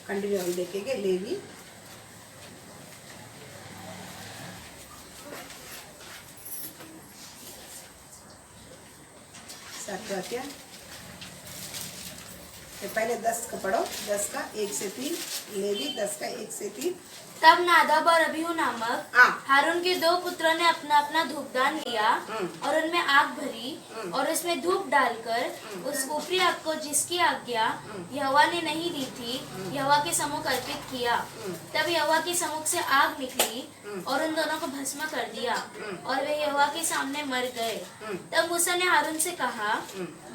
Continue हम देखेंगे levy सातवां क्या पहले 10 का पढ़ो, 10 का 1 से 3, लेवी 10 का 1 से 3। तब नादाब और अबीहू नामक हाँ। हारून के 2 पुत्रों ने अपना अपना धूपदान लिया और उनमें आग भरी और उसमें धूप डालकर उस ऊपरी आग को जिसकी आज्ञा यहोवा ने नहीं दी थी यहोवा के सम्मुख अर्पित किया। तब यहोवा के सम्मुख से आग निकली और उन दोनों को भस्म कर दिया और वे यहोवा के सामने मर गए। तब मूसा ने हारून से कहा,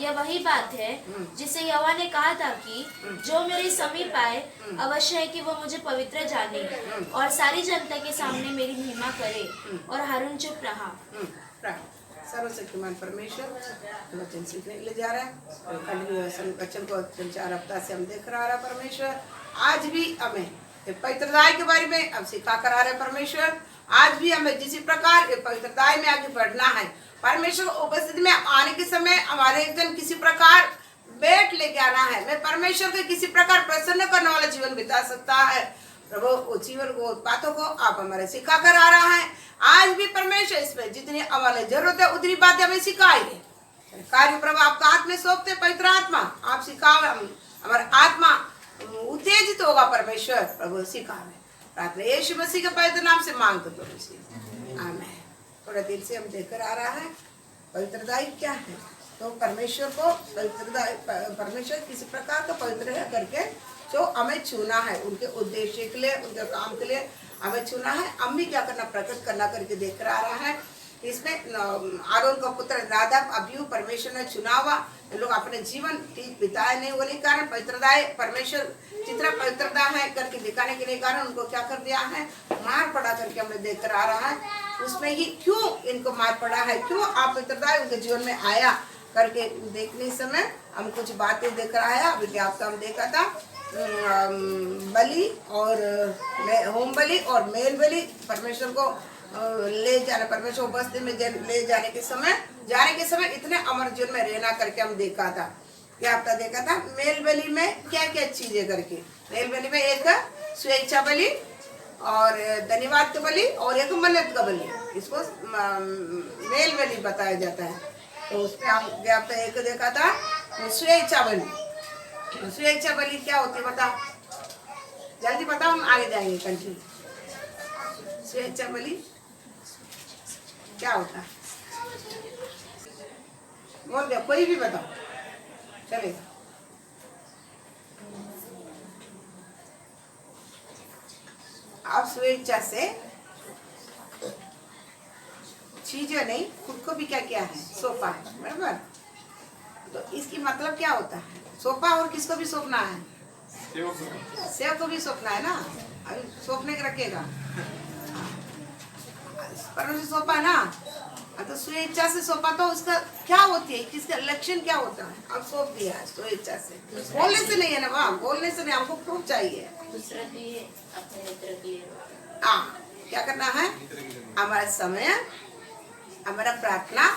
यह वही बात है जिसे यहोवा ने कहा था कि जो मेरे समीप आए अवश्य है कि वो मुझे पवित्र जाने और सारी जनता के सामने मेरी महिमा करे। और हारून चुप रहा। सर्वशक्तिमान परमेश्वर वचन सीखने के लिए जा रहा है। वचन को 4 हफ्ता से हम देख रहा है परमेश्वर। आज भी हमें पवित्रताई के बारे में अब सिखा कर आ रहे परमेश्वर। आज भी हमें जिस प्रकार पवित्रताई में आगे बढ़ना है परमेश्वर उपस्थिति में आने के समय हमारे एक जन किसी प्रकार बैठ लेके आना है। मैं परमेश्वर को किसी प्रकार प्रसन्न करने वाला जीवन बिता सकता है। प्रभु वो जीवन को बातों को आप हमारे सिखा कर आ रहा है। आज भी परमेश्वर इसमें जितनी हमारे जरूरत है उतनी बातें हमें सिखाइए। कार्य प्रभु आपका हाथ में सौंपते पवित्र आत्मा आप सिखाओ, हमारा आत्मा उत्तेजित होगा परमेश्वर। प्रभु सिखावे प्रार्थना यीशु मसीह के पवित्र नाम से मांग तो आमीन। थोड़ा देर से हम देखकर आ रहा है पवित्रताई क्या है। तो परमेश्वर को परमेश्वर किसी प्रकार का पवित्र है करके जो हमें चुना है उनके उद्देश्य के लिए, उनके काम के लिए हमें चुना है। हम भी क्या करना प्रकट करना करके देख रहा है। इसमें आरोन का पुत्र नादाब अबीहू परमेश्वर ने चुना हुआ। इन लोग अपने जीवन ठीक बिताए नहीं होने के कारण पवित्रता परमेश्वर जितना पवित्रता है करके दिखाने के लिए कारण उनको क्या कर दिया है, मार पड़ा करके हमने देख कर आ रहा है। उसमें ही क्यों इनको मार पड़ा है, क्यों आप पवित्रता उनके जीवन में आया करके देखने समय हम कुछ बातें देख रहा है। अभी आपका हम देखा था बलि और होम बलि और मेल बलि परमेश्वर को ले जाना, परमेश्वर उपस्थिति में ले जाने के समय इतने अमर जीवन में रहना करके हम देखा था। क्या आपका देखा था मेल बलि में क्या क्या चीजें करके। मेल बलि में एक स्वेच्छा बलि और धन्यवाद का बलि और एक मन्नत का बलि, इसको मेल बलि बताया जाता है। तो उसमें हम एक देखा था स्वेच्छा बलि। स्वेच्छा बलि क्या होती है बताओ, जल्दी बताओ, हम आगे जाएंगे कंटिन्यू। स्वेच्छा बलि क्या होता है बोल दो, कोई भी बताओ चलेगा। आप स्वेच्छा से चीजें नहीं खुद को भी क्या किया है, सौंपा है, बराबर। तो इसकी मतलब क्या होता है, सौंपा और किसको भी सौंपना है, सेव को भी सौंपना है ना। अभी सौंपने के रखेगा परमेश्वर सौंपा है ना। तो स्वेच्छा से सौंपा तो उसका क्या होती है, किसका लक्षण क्या होता है। अब सौंप दिया है स्वेच्छा से, बोलने से नहीं है ना, वहाँ बोलने से नहीं, हमको प्रूफ चाहिए। दूसरा के लिए, अपने मित्र के लिए। हाँ क्या करना है, हमारा समय, हमारा प्रार्थना,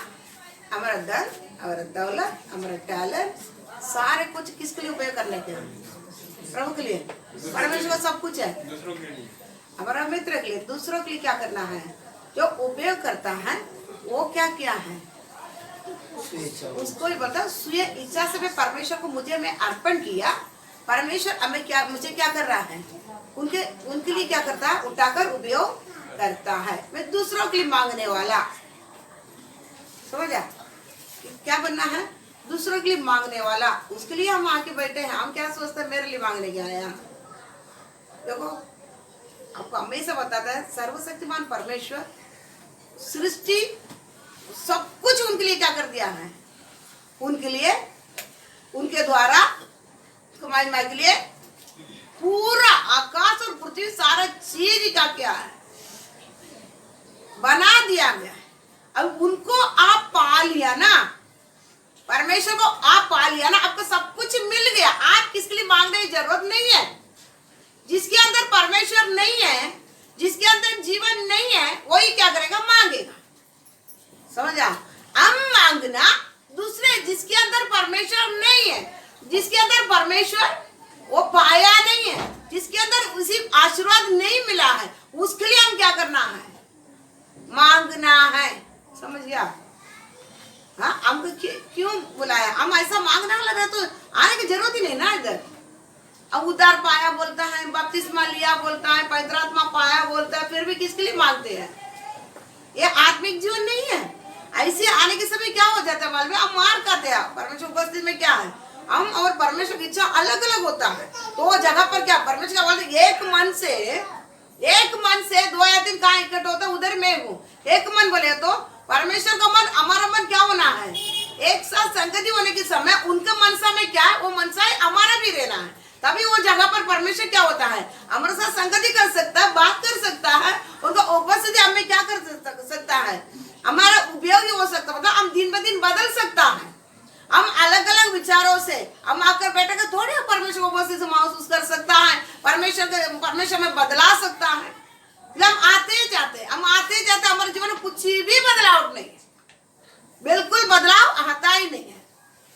हमारा धन, हमारा दौलत, हमारा टैलेंट, सारे कुछ किसके लिए उपयोग करने के लिए, प्रभु के लिए। परमेश्वर का सब कुछ है, हमारा मित्र के लिए, दूसरों के लिए क्या करना है। जो उपयोग करता है वो क्या क्या है उसको ही बताओ। स्वीय इच्छा से मैं परमेश्वर को मुझे मैं अर्पण किया, परमेश्वर हमें क्या मुझे क्या कर रहा है, उनके लिए क्या करता है, उठाकर उपयोग करता है। मैं दूसरों के लिए मांगने वाला, समझा क्या बनना है, दूसरों के लिए मांगने वाला। उसके लिए हम आके बैठे हैं। हम क्या सोचते हैं मेरे लिए मांगने के आया। देखो आपको हमेशा बताता है सर्वशक्तिमान परमेश्वर सृष्टि सब कुछ उनके लिए क्या कर दिया है, उनके लिए, उनके द्वारा कमाई के लिए पूरा आकाश और पृथ्वी सारा चीज का क्या है बना दिया गया है। अब उनको आप पा लिया ना, परमेश्वर को आप पा लिया ना, आपको सब कुछ मिल गया। आप किसके लिए मांगने की जरूरत नहीं है। जिसके अंदर परमेश्वर नहीं है, जिसके अंदर जीवन नहीं है, वही क्या करेगा, मांगेगा। समझा, हम मांगना दूसरे जिसके अंदर परमेश्वर नहीं है, जिसके अंदर परमेश्वर वो पाया नहीं है, जिसके अंदर उसी आशीर्वाद नहीं मिला है, उसके लिए हम क्या करना है? मांगना है। समझ गया? हाँ, हमको क्यों बुलाया? हम ऐसा मांगने वाला रहे तो आने की जरूरत ही नहीं ना इधर। अब उद्धार पाया बोलता है, बपतिस्मा लिया बोलता है, पवित्र आत्मा पाया बोलता है, फिर भी किसके लिए मांगते हैं? ये आत्मिक जीवन नहीं है। ऐसे आने के समय क्या हो जाता है मालूम है? हम मार खाते हैं। परमेश्वर उपस्थिति में क्या है? हम और परमेश्वर की इच्छा अलग अलग होता है। तो वो जगह पर क्या परमेश्वर क्या बोलते? एक मन से दो या तीन कहाँ इकट्ठे होता है, उधर मैं हूँ। एक मन बोले तो परमेश्वर का मन, हमारा मन क्या होना है? एक साथ संगति होने के समय उनका मनसा में क्या है, वो मनसा है हमारा भी रहना है। तभी वो जगह पर परमेश्वर क्या होता है? हमारे साथ संगति कर सकता है, बात कर सकता है, उनका उपस्थिति हमें क्या कर सकता है? हमारा उपयोगी हो सकता है। मतलब हम दिन ब दिन बदल सकता है। हम अलग अलग विचारों से हम आकर बैठे कर थोड़ी परमेश्वर को उपस्थिति से महसूस कर सकता है, परमेश्वर में बदला सकता है। हम आते जाते हमारे जीवन में कुछ भी बदलाव नहीं है, बिल्कुल बदलाव आता ही नहीं है।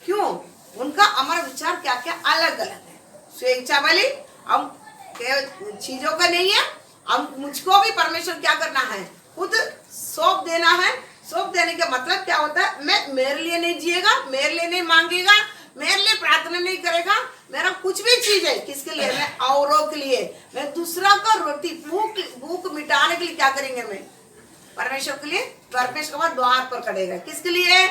क्यों? उनका हमारा विचार क्या क्या अलग अलग है। स्वेच्छा वाली हम चीजों का नहीं है। हम मुझको भी परमेश्वर क्या करना है? खुद सौंप देना है। सौंप देने का मतलब क्या होता है? मैं मेरे लिए नहीं जिएगा, मेरे लिए नहीं मांगेगा, मेरे लिए प्रार्थना नहीं करेगा। मेरा कुछ भी चीज है किसके लिए? मैं औरों के लिए, मैं दूसरा का रोटी भूख मिटाने के लिए क्या करेंगे? मैं परमेश्वर के लिए परमेश्वर का द्वार पर खड़ेगा। किसके लिए?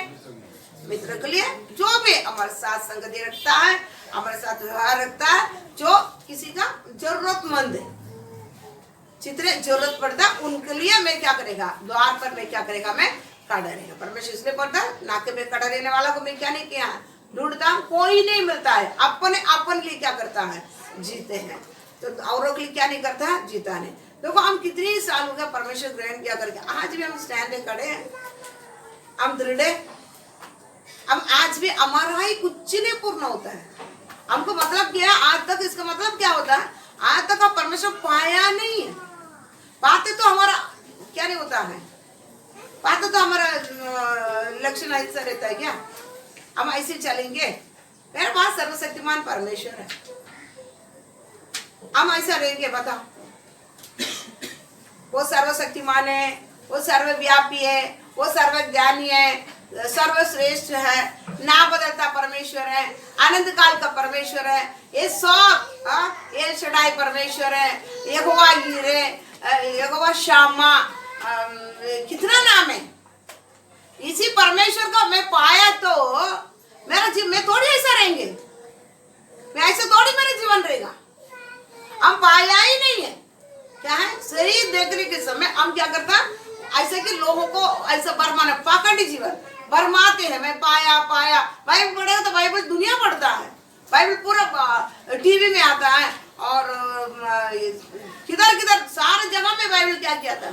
मित्र के लिए, जो भी हमारे साथ संगति रखता है, हमारे साथ व्यवहार रखता है, जो किसी का जरूरतमंद है, जितने जरूरत पड़ता है उनके लिए मैं क्या करेगा? द्वार पर मैं क्या करेगा? मैं खड़ा रहेगा। परमेश्वर इसलिए पड़ता है, नाके पे खड़ा रहने वाला को मैं क्या नहीं किया? ढूंढता, कोई नहीं मिलता है। अपन लिए क्या करता है? जीते हैं। तो औरों के लिए क्या नहीं करता है? जीता नहीं। देखो हम कितनी साल हो गया परमेश्वर ग्रहण किया करके, आज भी हम स्टैंड खड़े हैं, हम दृढ़ है। हम आज भी हमारा ही कुछ नहीं पूर्ण होता है। हमको मतलब क्या है आज तक? इसका मतलब क्या होता है? आज तक हम परमेश्वर पाया नहीं है। पाते तो हमारा क्या नहीं होता है? पाते तो हमारा लक्षण ऐसा रहता है क्या? हम ऐसे चलेंगे? मेरे पास सर्वशक्तिमान परमेश्वर है, हम ऐसा रहेंगे? बताओ। वो सर्वशक्तिमान है, वो सर्वव्यापी है, वो सर्वज्ञानी है, सर्वश्रेष्ठ है, ना बदलता परमेश्वर है, अनंत काल का परमेश्वर है। ये सब एल शडाई परमेश्वर है, यहोवा हीरे, यहोवा शामा, कितना नाम है। इसी परमेश्वर का मैं पाया तो मेरा जीवन में थोड़ी ऐसा रहेंगे, मैं ऐसे थोड़ी मेरा जीवन रहेगा। हम पाया ही नहीं है। क्या है? शरीर देखने के समय हम क्या करता है? ऐसे कि लोगों को ऐसा बरमाना, पाखंडी जीवन बरमाते हैं। मैं पाया बाइबल पढ़ेगा तो बाइबल दुनिया पढ़ता है, बाइबल पूरा टीवी में आता है, और किधर सारे जगह में बाइबल क्या किया था?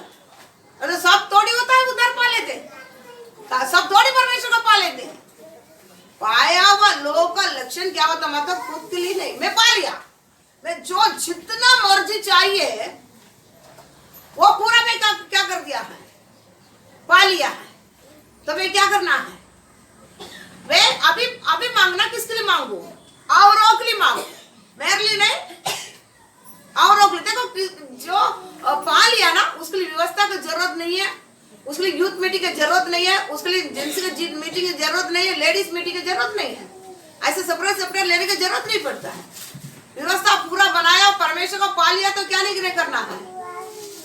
तो सब थोड़ी होता है उधर पा लेते, सब थोड़ी परमेश्वर को पा लेते। पाया हुआ लोगों का लक्षण क्या होता? मतलब खुद के लिए नहीं, मैं पा लिया, मैं जो जितना मर्जी चाहिए वो पूरा मैं क्या कर दिया है? पा लिया है। तो मैं क्या करना है? वे अभी मांगना किसके लिए मांगू? औरों के लिए मांगू, मेरे लिए नहीं, औरों के लिए। देखो जो पा लिया ना, उसके लिए व्यवस्था की जरूरत नहीं है, उसके लिए यूथ मीटिंग की जरूरत नहीं है, उसके लिए जेंट्स की मीटिंग की जरूरत नहीं है, लेडीज मीटिंग की जरूरत नहीं है। ऐसे सेपरेट लेने की जरूरत नहीं पड़ता है। व्यवस्था पूरा बनाया, परमेश्वर को पा लिया तो क्या नहीं करना है?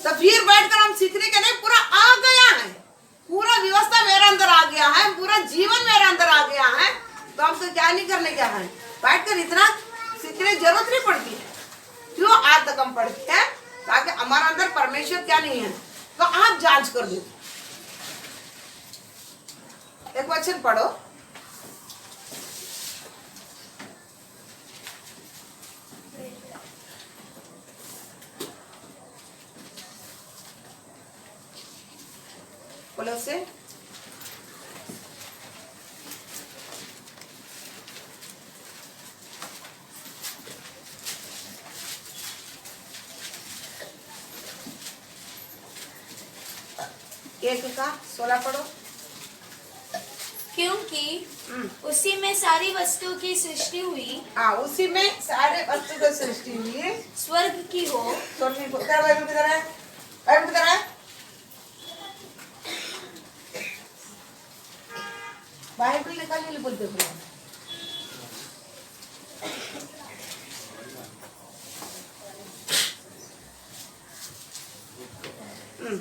तो फिर बैठकर हम सीखने के नहीं, पूरा आ गया है, पूरा व्यवस्था मेरे अंदर आ गया है, पूरा जीवन मेरे अंदर आ गया है, तो हमको क्या नहीं करने क्या है? बैठकर इतना सीखने की जरूरत नहीं पड़ती है। क्यों? आज तक हम पढ़ते हैं ताकि हमारे अंदर परमेश्वर क्या नहीं है। तो आप जांच कर दो। एक वचन पढ़ो, बोलो से एक का 16 पढ़ो। क्योंकि उसी में सारी वस्तुओं की सृष्टि हुई, हाँ, उसी में सारे वस्तु की सृष्टि हुई, स्वर्ग की हो। स्वर्ग की हो। क्या बाइबल किधर है? बाइबल किधर है? बाइबल निकालिए, बोलते हो।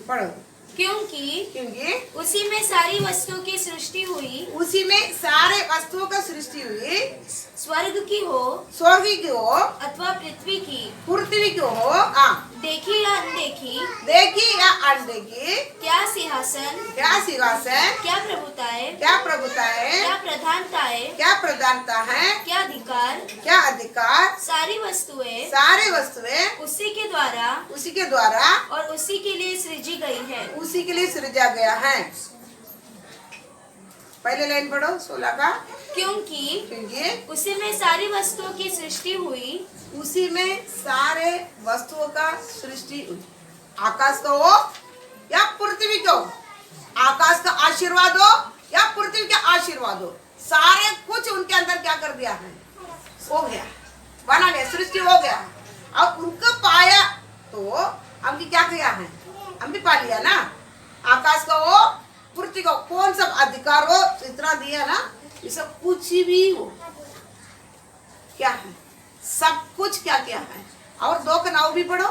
पढ़ो। क्योंकि उसी में सारी वस्तुओं की सृष्टि हुई, उसी में सारे वस्तुओं का सृष्टि हुई, स्वर्ग की हो स्वर्ग की हो अथवा पृथ्वी की, पृथ्वी की हो, हाँ, देखी या अनदेखी, देखी या अनदेखी, क्या सिंहासन, क्या सिंहासन, क्या प्रभुताएं, क्या प्रभुताएं, क्या प्रधानताएं, क्या प्रधानता है, क्या अधिकार, क्या अधिकार, सारी वस्तुएं सारी वस्तुएं उसी के द्वारा उसी के द्वारा और उसी के लिए सृजी गई है। उसी के लिए सृजा गया है। पहले लाइन पढ़ो 16 का। क्योंकि उसी में सारी वस्तुओं की सृष्टि हुई, उसी में सारे वस्तुओं का सृष्टि हुई, आकाश का हो या पृथ्वी का हो, आकाश का आशीर्वाद हो या पृथ्वी का आशीर्वाद हो, सारे कुछ उनके अंदर क्या कर दिया है, हो गया, बना लिया, सृष्टि हो गया। अब उनको पाया तो हमने क्या किया है, हम भी पा लिया ना। आकाश का हो, पृथ्वी का कौन सब अधिकार हो, इतना दिया ना, ये सब कुछ भी हो, क्या है, सब कुछ क्या क्या है। और 2 का नाव भी पढ़ो,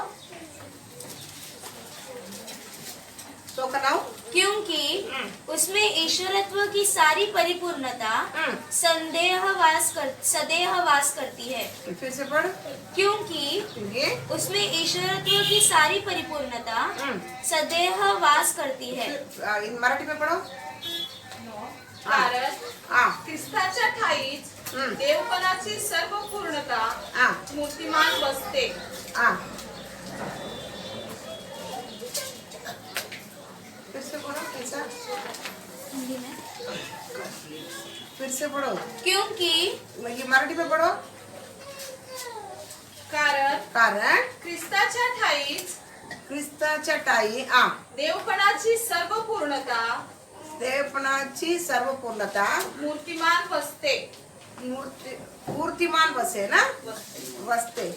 2 का नाव। क्योंकि उसमें ईश्वरत्व की सारी परिपूर्णता सदेह वास करती है। फिर से पढ़। क्योंकि उसमें ईश्वरत्व की सारी परिपूर्णता सदेह वास करती है। इन मराठी में पढ़ो। कारण हाँ, ख्रिस्ताच्या ठाईच देवपणाची सर्व पूर्णता हाँ, मूर्तिमान बसते। हाँ, फिर से पढ़ो, कैसा? हिंदी में। फिर से पढ़ो, क्योंकि ये मराठी में पढ़ो। कारण ख्रिस्ताच्या ठाईच ख्रिस्ताच्या ठायी, हाँ, देवपणाची सर्व पूर्णता देवपणाची सर्व पूर्णता मूर्तिमान बसते। मूर्तिमान बसे ना, बसते।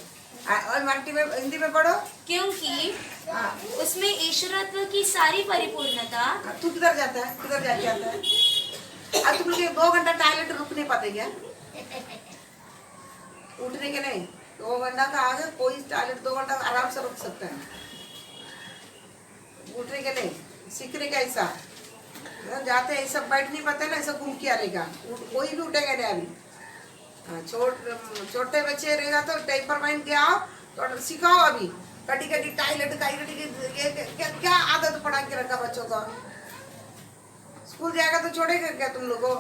और मराठी में, हिंदी में पढ़ो। क्योंकि हाँ, उसमें ईश्वरत्व की सारी परिपूर्णता। तू किधर जाता है, किधर जाके आता है? अब तुम लोग 2 घंटा टॉयलेट रुक नहीं पाते क्या? उठने के नहीं, 2 घंटा का आगे कोई टॉयलेट 2 घंटा आराम से रुक सकता है, उठने के नहीं, सीखने का ऐसा जाते हैं, सब बैठ नहीं पाते ना, ऐसा घूम के आने का, कोई भी उठेगा नहीं अभी। छोटे बच्चे रहेगा तो टाइपर पहन के आओ, तो सिखाओ अभी, कटी कटी टॉयलेट का क्या आदत पड़ा के रखा बच्चों को। स्कूल जाएगा तो छोड़ेगा क्या तुम लोग को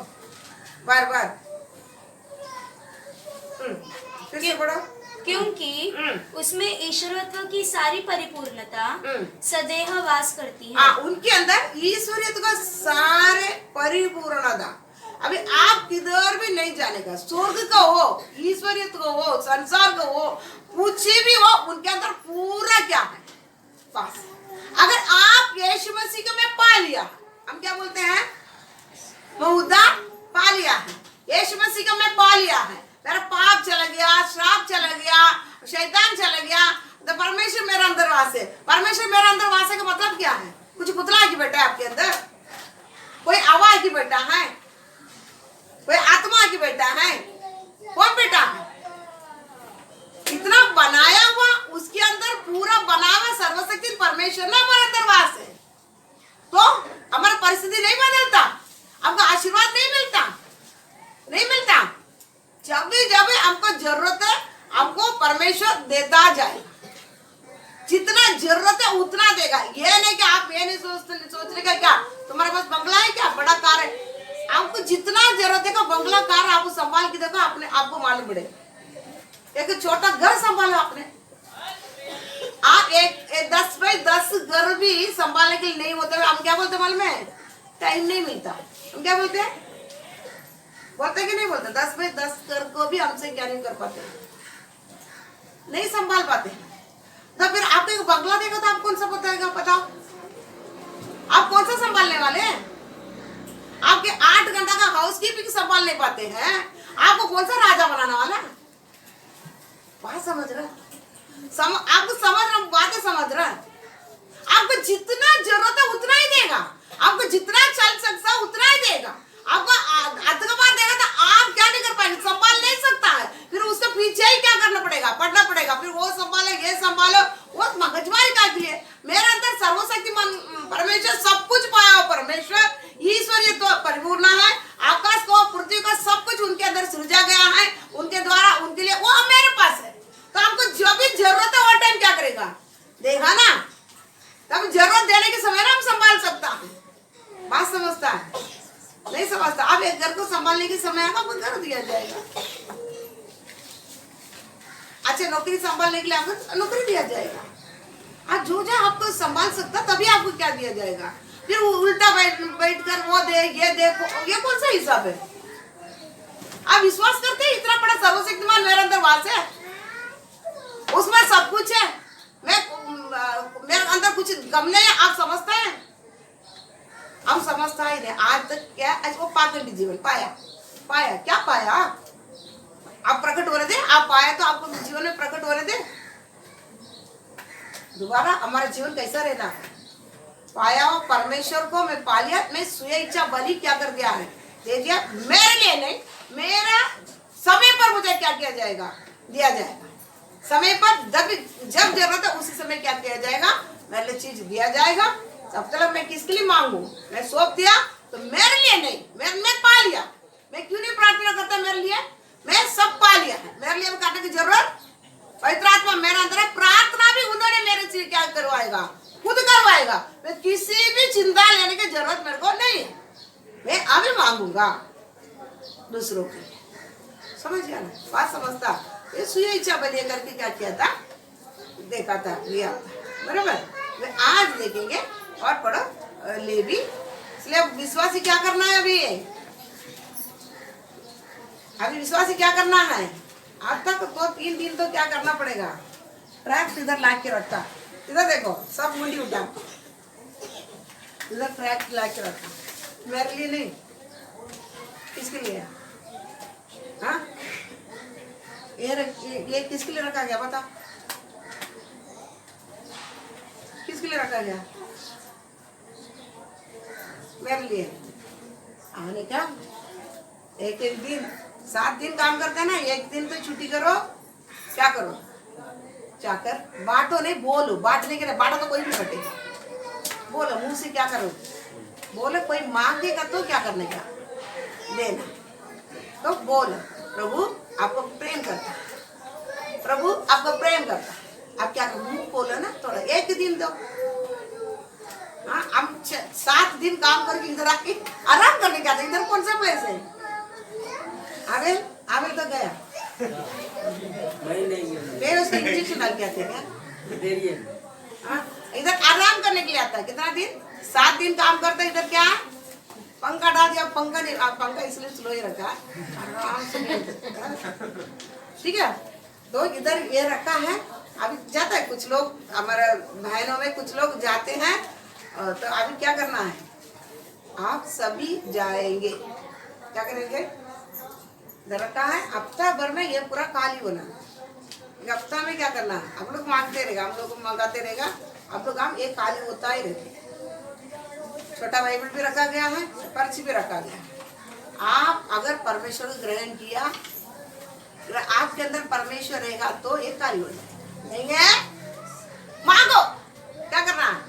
बार बार? फिर से पढ़ो। क्योंकि उसमें ईश्वरत्व की सारी परिपूर्णता सदैह वास करती है। हाँ, उनके अंदर ईश्वरीयत का सारे परिपूर्णता। अभी आप किधर भी नहीं जानेगा, स्वर्ग का हो, ईश्वरीयत का हो, संसार का हो, कुछ भी हो, उनके अंदर पूरा क्या है, पास। अगर आप यीशु मसीह को में पा लिया, हम क्या बोलते हैं, बहुधा पा लिया है, यीशु मसीह को में पा लिया है, मेरा पाप चला गया, श्राप चला गया, शैतान चला गया, तो परमेश्वर मेरा अंदर वास है। परमेश्वर मेरा अंदर वास है का मतलब क्या है? कुछ पुतला की बेटा है आपके अंदर, कोई आवाज की बेटा है, कोई आत्मा की बेटा है, कौन बेटा है? इतना बनाया हुआ, उसके अंदर पूरा बना हुआ सर्वशक्ति परमेश्वर ना हमारे अंदर वास है, तो हमारा परिस्थिति नहीं बदलता, हमको आशीर्वाद नहीं मिलता, नहीं मिलता। जब भी हमको जरूरत है, हमको परमेश्वर देता जाए, जितना जरूरत है उतना देगा। ये नहीं कि आप ये नहीं सोचने का क्या तुम्हारे पास बंगला है क्या, बड़ा कार है, आपको जितना जरूरत है का बंगला कार आप संभाल के देखो, अपने आपको मालूम पड़े। एक छोटा घर संभालो आपने, आप एक 10 बाई 10 घर भी संभालने के लिए नहीं होता, हम क्या बोलते मालूम है, टाइम नहीं मिलता। हम क्या बोलते हैं, बोलते कि नहीं बोलते, 10 बाई 10 घर को भी हमसे क्या नहीं कर पाते, नहीं संभाल पाते। तो फिर आपको एक बंगला देगा तो आप कौन सा बताएगा, बताओ आप कौन सा संभालने वाले हैं? आपके 8 घंटा का हाउस कीपिंग संभाल नहीं पाते हैं, आपको कौन सा राजा बनाने वाला है? बात समझ रहा, आपको समझ रहा, बातें समझ रहा। आपको जितना जरूरत है उतना ही देगा, आपको जितना चल सकता है उतना ही देगा। आपको अधगबार देगा तो आप क्या नहीं कर पाएंगे, संभाल नहीं सकता है। फिर उसके पीछे ही क्या करना पड़ेगा, पढ़ना पड़ेगा, फिर वो संभालो ये संभालो, वो मगजमारी का लिए। मेरे अंदर सर्वशक्तिमान परमेश्वर सब कुछ पाया हो, परमेश्वर ईश्वरीय तो परिपूर्ण है। आकाश को पृथ्वी को सब कुछ उनके अंदर सृजा गया है, उनके द्वारा, उनके लिए, वो मेरे पास है। तो हमको जो भी जरूरत है वो टाइम क्या करेगा, देगा ना। तब जरूरत देने के समय ना हम संभाल सकता है। बात समझता है, नहीं समझता। अब एक घर को संभालने के समय आएगा, आपको घर दिया जाएगा। अच्छा, नौकरी संभालने के लिए आपको नौकरी दिया जाएगा। आज जो जो आपको संभाल सकता तभी आपको क्या दिया जाएगा। फिर उल्टा बैठ कर वो दे ये दे, ये कौन सा हिसाब है? आप विश्वास करते हैं इतना बड़ा सर्वशक्तिमान मेरे अंदर वास है, उसमें सब कुछ है, मेरे अंदर कुछ गम नहीं है। आप समझते हैं, हम समझता ही नहीं आज तक। क्या आज वो पाखंडी जीवन पाया क्या पाया? आप प्रकट हो रहे थे, आप पाया तो आपको जीवन में प्रकट हो रहे थे। दोबारा हमारा जीवन कैसा रहना? पाया हो परमेश्वर को, मैं पा लिया, मैं स्वयं इच्छा बलि क्या कर दिया है, दे दिया। मेरे लिए नहीं, मेरा समय पर मुझे क्या किया जाएगा, दिया जाएगा। समय पर जब जरूरत है उसी समय क्या किया जाएगा, मेरे लिए चीज दिया जाएगा। तब तक मैं किसके लिए मांगू, मैं सौंप दिया तो मेरे लिए नहीं, मैं पा लिया। मैं क्यों नहीं प्रार्थना करता मेरे लिए, मैं सब पा लिया है, मेरे लिए करने की जरूरत पवित्र आत्मा मेरे अंदर है। प्रार्थना भी उन्होंने मेरे से क्या करवाएगा, खुद करवाएगा। मैं किसी भी चिंता लेने की जरूरत मेरे को नहीं है, मैं अभी मांगूंगा दूसरों के लिए। समझ गया ना, बात समझता। ये स्वयं इच्छा बलि करके क्या किया था, देखा था, लिया था, बराबर। वे आज देखेंगे और पढ़ो लेवी। इसलिए विश्वासी क्या करना है, अभी विश्वासी क्या करना है। अब तक तो 3 दिन तो क्या करना पड़ेगा, ट्रैक इधर ला के रखता। इधर देखो सब मुंडी उठा, इधर ट्रैक ला के रखा। मेरे लिए नहीं, किसके लिए? हाँ, ये किसके लिए रखा गया, बता किसके लिए रखा गया? मेरे लिए। हमने क्या एक दिन 7 दिन काम करते हैं ना, एक दिन तो छुट्टी करो, क्या करो, जाकर बांटो, नहीं बोलो, बांटने के लिए, बांटो तो कोई भी बटेगा, बोलो मुंह से क्या करो, बोले कोई मांगेगा तो क्या करने का, देना। तो बोलो प्रभु आपको प्रेम करता, प्रभु आपको प्रेम करता। आप क्या करो, मुंह बोलो ना, थोड़ा एक दिन दो। हाँ, हम 7 दिन काम करके इधर आके आराम करने क्या था, इधर कौन सा प्लेस है? आवेल तो गया, मैं उसका इंजेक्शन डाल के आते क्या? इधर आराम करने के लिए आता है। कितना दिन? 7 दिन काम करता है। इधर क्या पंखा डाल दिया, पंखा नहीं, पंखा इसलिए स्लो ही रखा, आराम से, ठीक है। तो इधर ये रखा है। अभी जाता है कुछ लोग, हमारे बहनों में कुछ लोग जाते हैं, तो अभी क्या करना है, आप सभी जाएंगे, क्या करेंगे, रखा है हफ्ता भर में ये पूरा खाली होना। हफ्ता में क्या करना है, आप लोग मांगते रहेगा, हम लोग मंगाते रहेगा, आप लोग काम एक खाली होता ही रहते। छोटा बाइबल भी रखा गया है, पर्ची भी रखा गया है। आप अगर परमेश्वर को ग्रहण किया, आपके अंदर परमेश्वर रहेगा तो एक खाली हो जाए। नहीं है, मांगो, क्या करना है,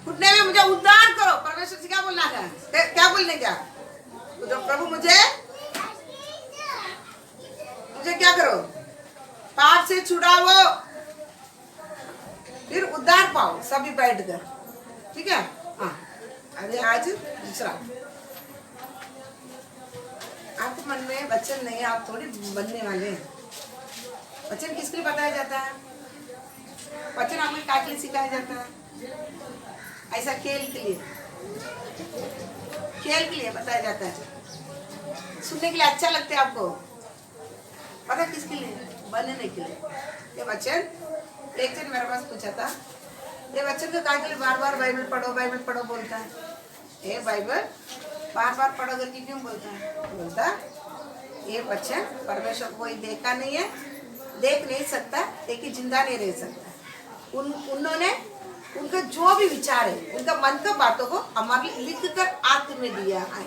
घुटने में मुझे उद्धार करो। परमेश्वर से क्या बोलना है, क्या बोलने क्या, तो प्रभु मुझे क्या करो, पाप से छुड़ाओ, फिर उद्धार पाओ, सभी बैठकर, ठीक है। हाँ, अभी आज दूसरा, आपके मन में वचन नहीं, आप थोड़ी बनने वाले हैं। वचन किसके लिए बताया जाता है, वचन हमें क्या के लिए सिखाया जाता है, ऐसा खेल के लिए बताया जाता है, सुनने के लिए अच्छा लगता है आपको, पता किसके लिए, बनने के लिए। ये वचन, एक जन मेरे पास पूछा था, ये वचन को क्या के लिए बार बार बाइबल पढ़ो बोलता है। ये बाइबल बार बार पढ़ो करके क्यों बोलता है? बोलता ये वचन परमेश्वर को कोई देखा नहीं है, देख नहीं सकता, लेकिन जिंदा नहीं रह सकता। उन्होंने उनका जो भी विचार है, उनका मन का बातों को हमारे लिए लिख कर आत्मा में दिया है।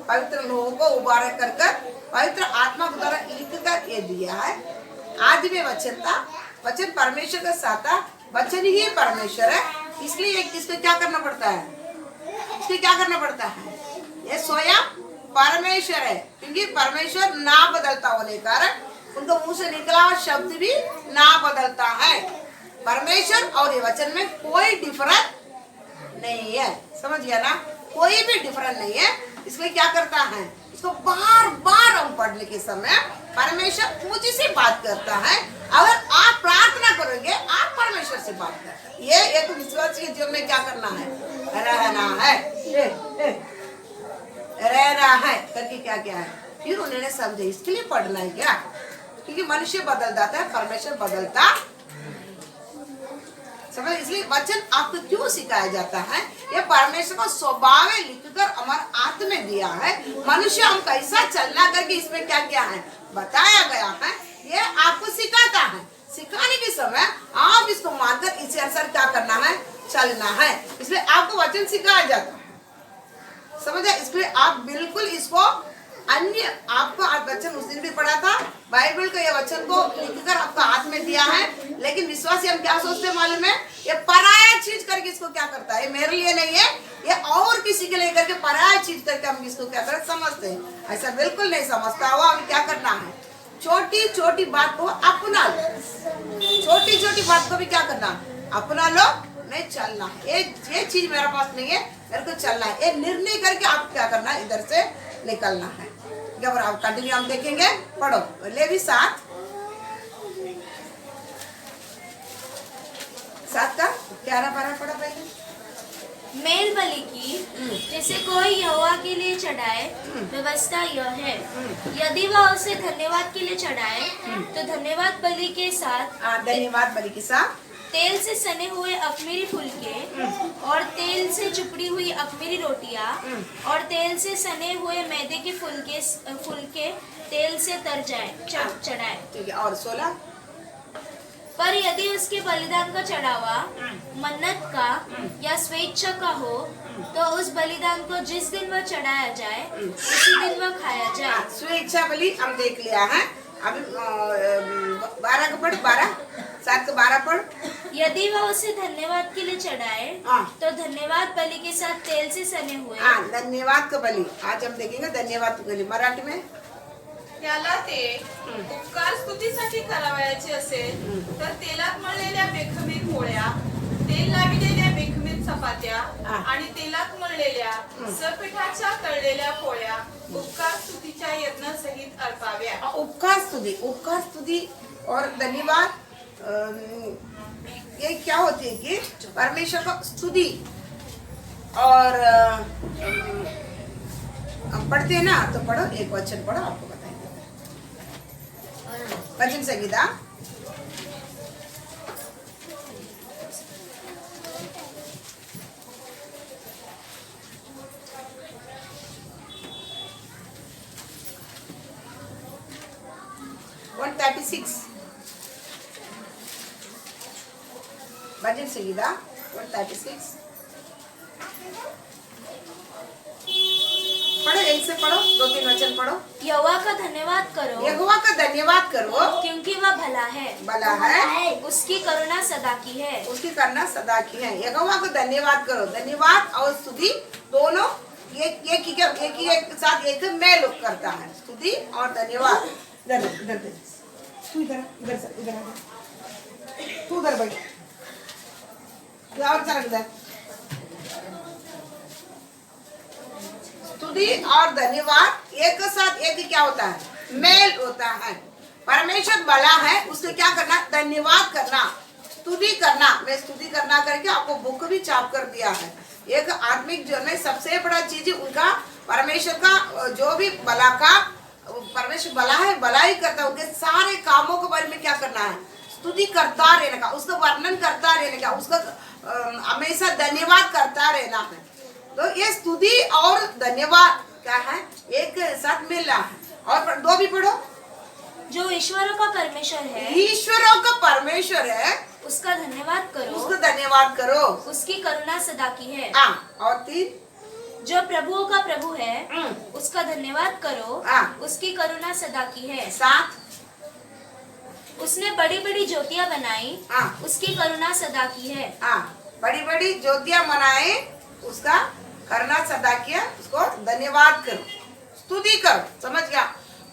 पवित्र लोगों को उबार कर कर पवित्र आत्मा के द्वारा लिख कर ये दिया है। आदि में वचन था, वचन परमेश्वर का साथ था, वचन ही परमेश्वर है। इसलिए इसको क्या करना पड़ता है? इसको क्या करना पड़ता है? ये स्वयं परमेश्वर है, क्योंकि परमेश्वर ना बदलता होने के कारण उनका मुंह से निकला हुआ शब्द भी ना बदलता है। परमेश्वर और ये वचन में कोई डिफरेंस नहीं है, समझ गया ना? कोई भी डिफरेंस नहीं है। इसलिए क्या करता है, इसको बार बार हम पढ़ने के समय परमेश्वर मुझे से बात करता है। अगर आप प्रार्थना करोगे, आप परमेश्वर से बात करते हैं। ये एक विश्वास के जीवन में क्या करना है? रहना है, रहना है करके क्या क्या है? फिर उन्होंने समझे इसके लिए पढ़ना है क्या? क्योंकि मनुष्य बदल जाता है, परमेश्वर बदलता। समझ? इसलिए वचन आपको क्यों सिखाया जाता है? ये परमेश्वर का स्वभाव है, लिखकर हमारे आत्मा में दिया है। मनुष्य हम कैसा चलना करके इसमें क्या क्या है बताया गया है, ये आपको सिखाता है। सिखाने के समय आप इसको मानकर इसी अनुसार क्या करना है? चलना है। इसलिए आपको वचन सिखाया जाता है, समझे? इसलिए आप बिल्कुल इसको अन्य आपको वचन उस दिन भी पढ़ा था, बाइबल का ये वचन को लिखकर आपका हाथ में दिया है। लेकिन विश्वासी हम क्या सोचते हैं मालूम है? ये पराया चीज करके इसको क्या करता है? ये मेरे लिए नहीं है, ये और किसी के लिए करके पराया चीज करके हम इसको क्या करते समझते हैं। ऐसा बिल्कुल नहीं समझता हुआ हमें क्या करना है? छोटी छोटी बात को अपना लो, छोटी छोटी बात को भी क्या करना? अपना लो, नहीं चलना है। ये चीज मेरे पास नहीं है, मेरे को चलना है, ये निर्णय करके आप क्या करना है? इधर से निकलना है। जब आप कंटिन्यू हम देखेंगे, पढ़ो लेवी 7 का 11-12 पढ़ो पहले। मेल बलि की जैसे कोई यहोवा के लिए चढ़ाए, व्यवस्था यह है, यदि वह उसे धन्यवाद के लिए चढ़ाए तो धन्यवाद बलि के साथ धन्यवाद बलि के साथ तेल से सने हुए अखमीरी फुलके और तेल से चुपड़ी हुई अखमीरी रोटियां और तेल से सने हुए मैदे के फुलके तेल से तर जाए चढ़ाए। ठीक है, और 16। पर यदि उसके बलिदान का चढ़ावा मन्नत का या स्वेच्छा का हो, तो उस बलिदान को जिस दिन वह चढ़ाया जाए उसी दिन वह खाया जाए। स्वेच्छा बलि हम देख लिया है। अभी 12 का पढ़, 7 का 12 पढ़। यदि वह उसे धन्यवाद के लिए चढ़ाए तो धन्यवाद बलि के साथ तेल से सने हुए धन्यवाद का बलि आज हम देखेंगे। धन्यवाद का बलि मराठी में त्याला ते उपकार स्तुतीसाठी करावयाचे असेल तर तेलात मळलेल्या बेखमीर पोळ्या, तेल लाविलेल्या बेखमीर चपात्या आणि तेलात मळलेल्या सरपिठाच्या तळलेल्या पोळ्या उपकार स्तुतीच्या यज्ञ सहित अर्पाव्या। उपकार स्तुति और धन्यवाद ये क्या होती है कि परमेश्वर का स्तुति और हम पढ़ते हैं ना, तो पढ़ो एक वचन पढ़ो, आपको बताएंगे। भजन संगीता 136 भजन संगीता 136 पढ़ो, एक से पढ़ो, 2-3 वचन पढ़ो। यहोवा का धन्यवाद करो, यहोवा का धन्यवाद करो, क्योंकि वह भला है, उसकी करुणा सदा की है, उसकी करुणा सदा की है। यहोवा को धन्यवाद करो। धन्यवाद और स्तुति दोनों एक एक साथ एक मेल करता है। स्तुति और धन्यवाद। इधर तू इधर तू उधर बैठ, और चल इधर। स्तुति और धन्यवाद एक साथ एक क्या होता है? मेल होता है। परमेश्वर भला है, उसको क्या करना? धन्यवाद करना, स्तुति करना। मैं स्तुति करना करके आपको बुक भी छाप कर दिया है। एक आत्मिक जीवन में सबसे बड़ा चीज उनका परमेश्वर का जो भी भला का, परमेश्वर भला है, भला ही करता है। उनके सारे कामों के बारे में क्या करना है? स्तुति करता रहने का, उसका वर्णन करता रहने का, उसका हमेशा धन्यवाद करता रहना है। तो ये स्तुति और धन्यवाद क्या है, एक साथ मिल रहा है। और दो भी पढ़ो। जो ईश्वरों का परमेश्वर है, ईश्वरों का परमेश्वर है, उसका धन्यवाद करो, उसको धन्यवाद करो। उसकी करुणा सदा की है। और 3, जो प्रभुओं का प्रभु है, उसका धन्यवाद करो, हाँ। उसकी करुणा सदा की है। 7, उसने बड़ी बड़ी ज्योतियां बनाई, हाँ। उसकी करुणा सदा की है। बड़ी बड़ी ज्योतियां मनाए, उसका करना सदा किया, उसको धन्यवाद करो, स्तुति करो। समझ गया?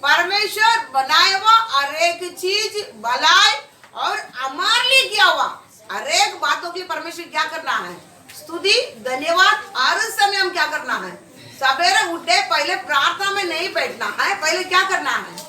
परमेश्वर बनाए हुआ हर एक चीज भलाई और हमारे लिए किया हुआ हर एक बातों के लिए परमेश्वर क्या करना है, स्तुति धन्यवाद। हर समय हम क्या करना है, सवेरे उठे पहले प्रार्थना में नहीं बैठना है, पहले क्या करना है,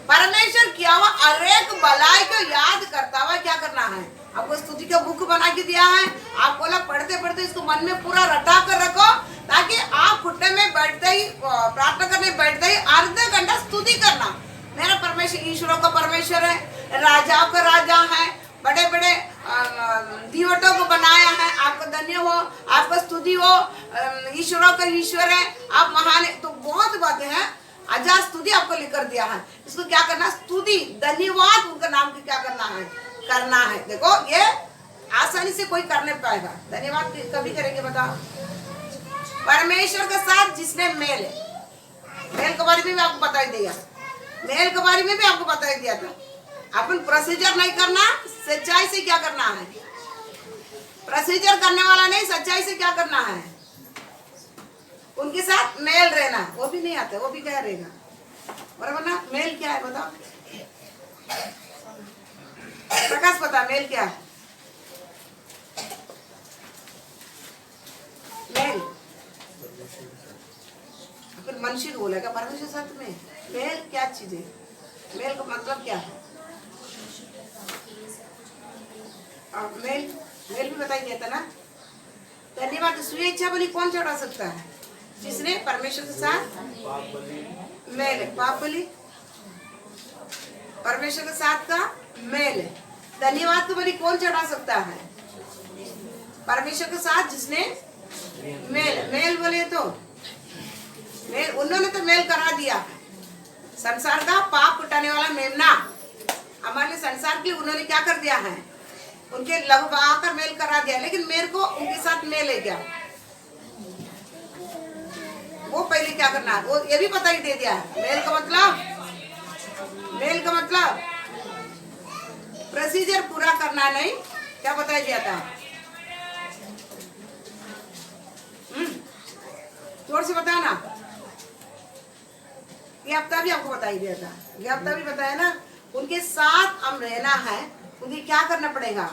परमेश्वर किया हुआ हर एक भलाई को याद करता हुआ क्या करना है। आपको स्तुति का बुक बना के दिया है, आप बोला पढ़ते पढ़ते इसको मन में पूरा रटा कर रखो, ताकि आप घुटने में बैठते ही प्रार्थना करने बैठते ही आधे घंटा स्तुति करना। मेरा परमेश्वर ईश्वरों का परमेश्वर है, राजाओं का राजा है, बड़े बड़े दीवटों को बनाया है। आपको धन्य हो, आपको स्तुति हो, ईश्वरों का ईश्वर है, आप महान है। तो बहुत बातें हैं, आजा स्तुति आपको लिखकर दिया है, इसको क्या करना, स्तुति धन्यवाद उनका नाम की क्या करना है, करना है। देखो ये आसानी से कोई कर नहीं पाएगा। धन्यवाद कभी करेंगे बताओ? परमेश्वर के साथ जिसने मेल है, मेल के बारे में भी आपको बता ही दिया, मेल के बारे में भी आपको बता ही दिया था। अपन प्रोसीजर नहीं करना, सच्चाई से क्या करना है, प्रोसीजर करने वाला नहीं, सच्चाई से क्या करना है, उनके साथ मेल रहना। वो भी नहीं आता, वो भी क्या रहेगा, बराबर ना? मेल क्या है बताओ प्रकाश, पता मेल क्या है? मेल अपन मनुष्य को बोलेगा, परमेश्वर साथ में मेल क्या चीज है, मेल का मतलब क्या है? मेल मेल भी बताई दिया था ना। धन्यवाद स्वीय इच्छा बलि कौन चढ़ा सकता है? जिसने परमेश्वर के साथ मेल है। पाप बलि परमेश्वर के साथ का मेल है। धन्यवाद को बलि कौन चढ़ा सकता है? परमेश्वर के साथ जिसने मेल, मेल बोले तो मेल, उन्होंने तो मेल करा दिया। संसार का पाप उठाने वाला मेमना हमारे लिए, संसार के लिए उन्होंने क्या कर दिया है, उनके लहू बहाकर मेल करा दिया। लेकिन मेरे को उनके साथ मेल है क्या, वो पहले क्या करना है, वो ये भी पता ही दे दिया है। मेल का मतलब, मेल का मतलब प्रोसीजर पूरा करना नहीं, क्या बताया दिया था? जोर से बताया ना। ये हफ्ता भी आपको बता ही दिया था, ये हफ्ता भी बताया ना। उनके साथ हम रहना है, उन्हें क्या करना पड़ेगा,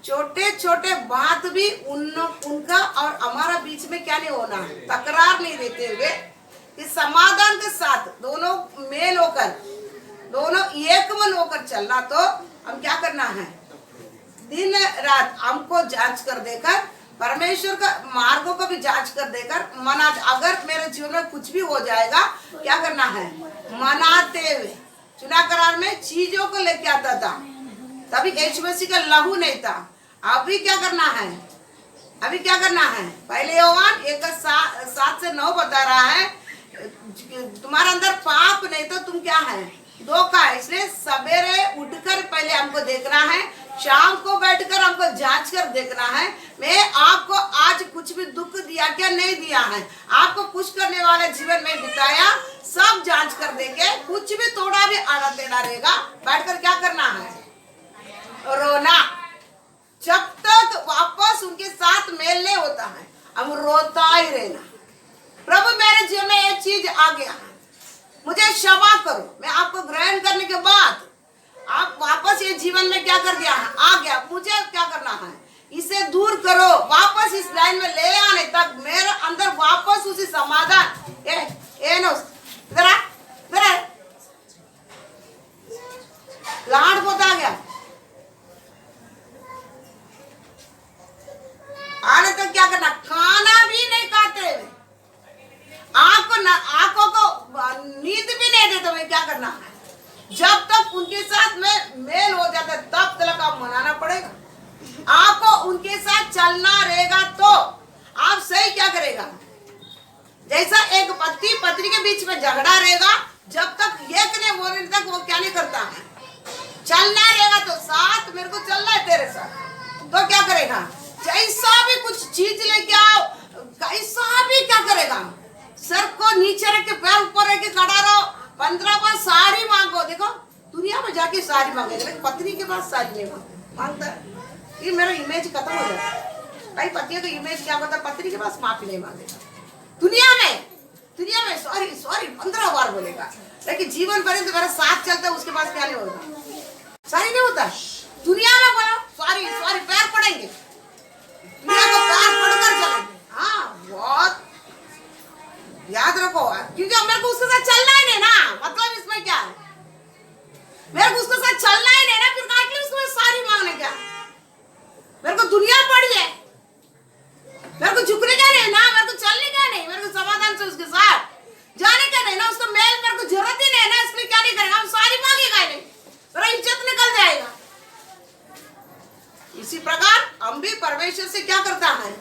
छोटे छोटे बात भी उनका और हमारा बीच में क्या नहीं होना, तकरार नहीं देते हुए इस समाधान के साथ दोनों मेल होकर, दोनों एक मन होकर चलना। तो हम क्या करना है, दिन रात हमको जांच कर देकर, परमेश्वर का मार्गों को भी जांच कर देकर मना। अगर मेरे जीवन में कुछ भी हो जाएगा, क्या करना है, मनाते हुए। चुनाव करार में चीजों को लेके आता था, तभी यीशु मसीह का लहू नहीं था। अभी क्या करना है, अभी क्या करना है, पहले योहान 1:7 से 9 बता रहा है, तुम्हारे अंदर पाप नहीं तो तुम क्या है, धोखा है। इसलिए सवेरे उठकर पहले हमको देखना है, शाम को बैठकर हमको जांच कर देखना है, मैं आपको आज कुछ भी दुख दिया क्या नहीं दिया है, आपको खुश करने वाला जीवन में बिताया, सब जांच कर देंगे। कुछ भी थोड़ा भी आना देना रहेगा, बैठकर क्या करना है, रोना। जब तक वापस उनके साथ मेल नहीं होता है, हम रोता ही रहना। प्रभु मेरे जीवन में एक चीज आ गया, मुझे क्षमा करो। मैं आपको ग्रहण करने के बाद आप वापस ये जीवन में क्या कर दिया है, आ गया, मुझे क्या करना है, इसे दूर करो, वापस इस लाइन में ले आने तक मेरे अंदर वापस उसी समाधान। इधर आ, इधर आ, लाड पोता गया, आने तक क्या करना, खाना भी नहीं खाते हुए, आंखों को नींद भी नहीं देते हुए क्या करना है, जब तक उनके साथ में मेल हो जाता तब तक आप मनाना पड़ेगा। आपको उनके साथ चलना रहेगा तो आप सही क्या करेगा? जैसा एक पति पत्नी के बीच में झगड़ा रहेगा, जब तक एक ने बोलने तक वो क्या नहीं करता है, चलना रहेगा तो साथ, मेरे को चलना है तेरे साथ, तो क्या करेगा? जैसा भी कुछ चीज लेके आओ, कैसा भी क्या करेगा, सर को नीचे रख के पैर ऊपर रख के खड़ा रहो, 15 बार साड़ी मांगो। देखो दुनिया में जाके साड़ी मांगे, लेकिन पत्नी के पास साड़ी नहीं मांगता। ये मेरा इमेज खत्म हो जाता है भाई। पतियों का इमेज क्या होता है? पत्नी के पास माफी नहीं मांगेगा। दुनिया में सॉरी 15 बार बोलेगा, लेकिन जीवन पर्यंत मेरा साथ चलता है, उसके पास क्या नहीं होता, सॉरी नहीं होता। दुनिया में बोलो सॉरी पैर पड़ेंगे, दुनिया को पैर पड़कर चलेंगे। हाँ, बहुत याद रखो, क्योंकि मेरे को उसके साथ चलना ही नहीं ना। मतलब इसमें क्या है, मेरे को उसके साथ चलना ही नहीं ना, फिर कहा कि उसको सारी मांगने क्या? मेरे को दुनिया पड़ी है, मेरे को झुकने का नहीं ना, मेरे को चलने का नहीं, मेरे को समाधान से उसके साथ जाने का नहीं ना, उसका मेल मेरे को जरूरत ही नहीं है ना, इसलिए क्या नहीं करेगा, हम सारी मांगेगा नहीं, मेरा इज्जत निकल जाएगा। इसी प्रकार हम भी परमेश्वर से क्या करता है,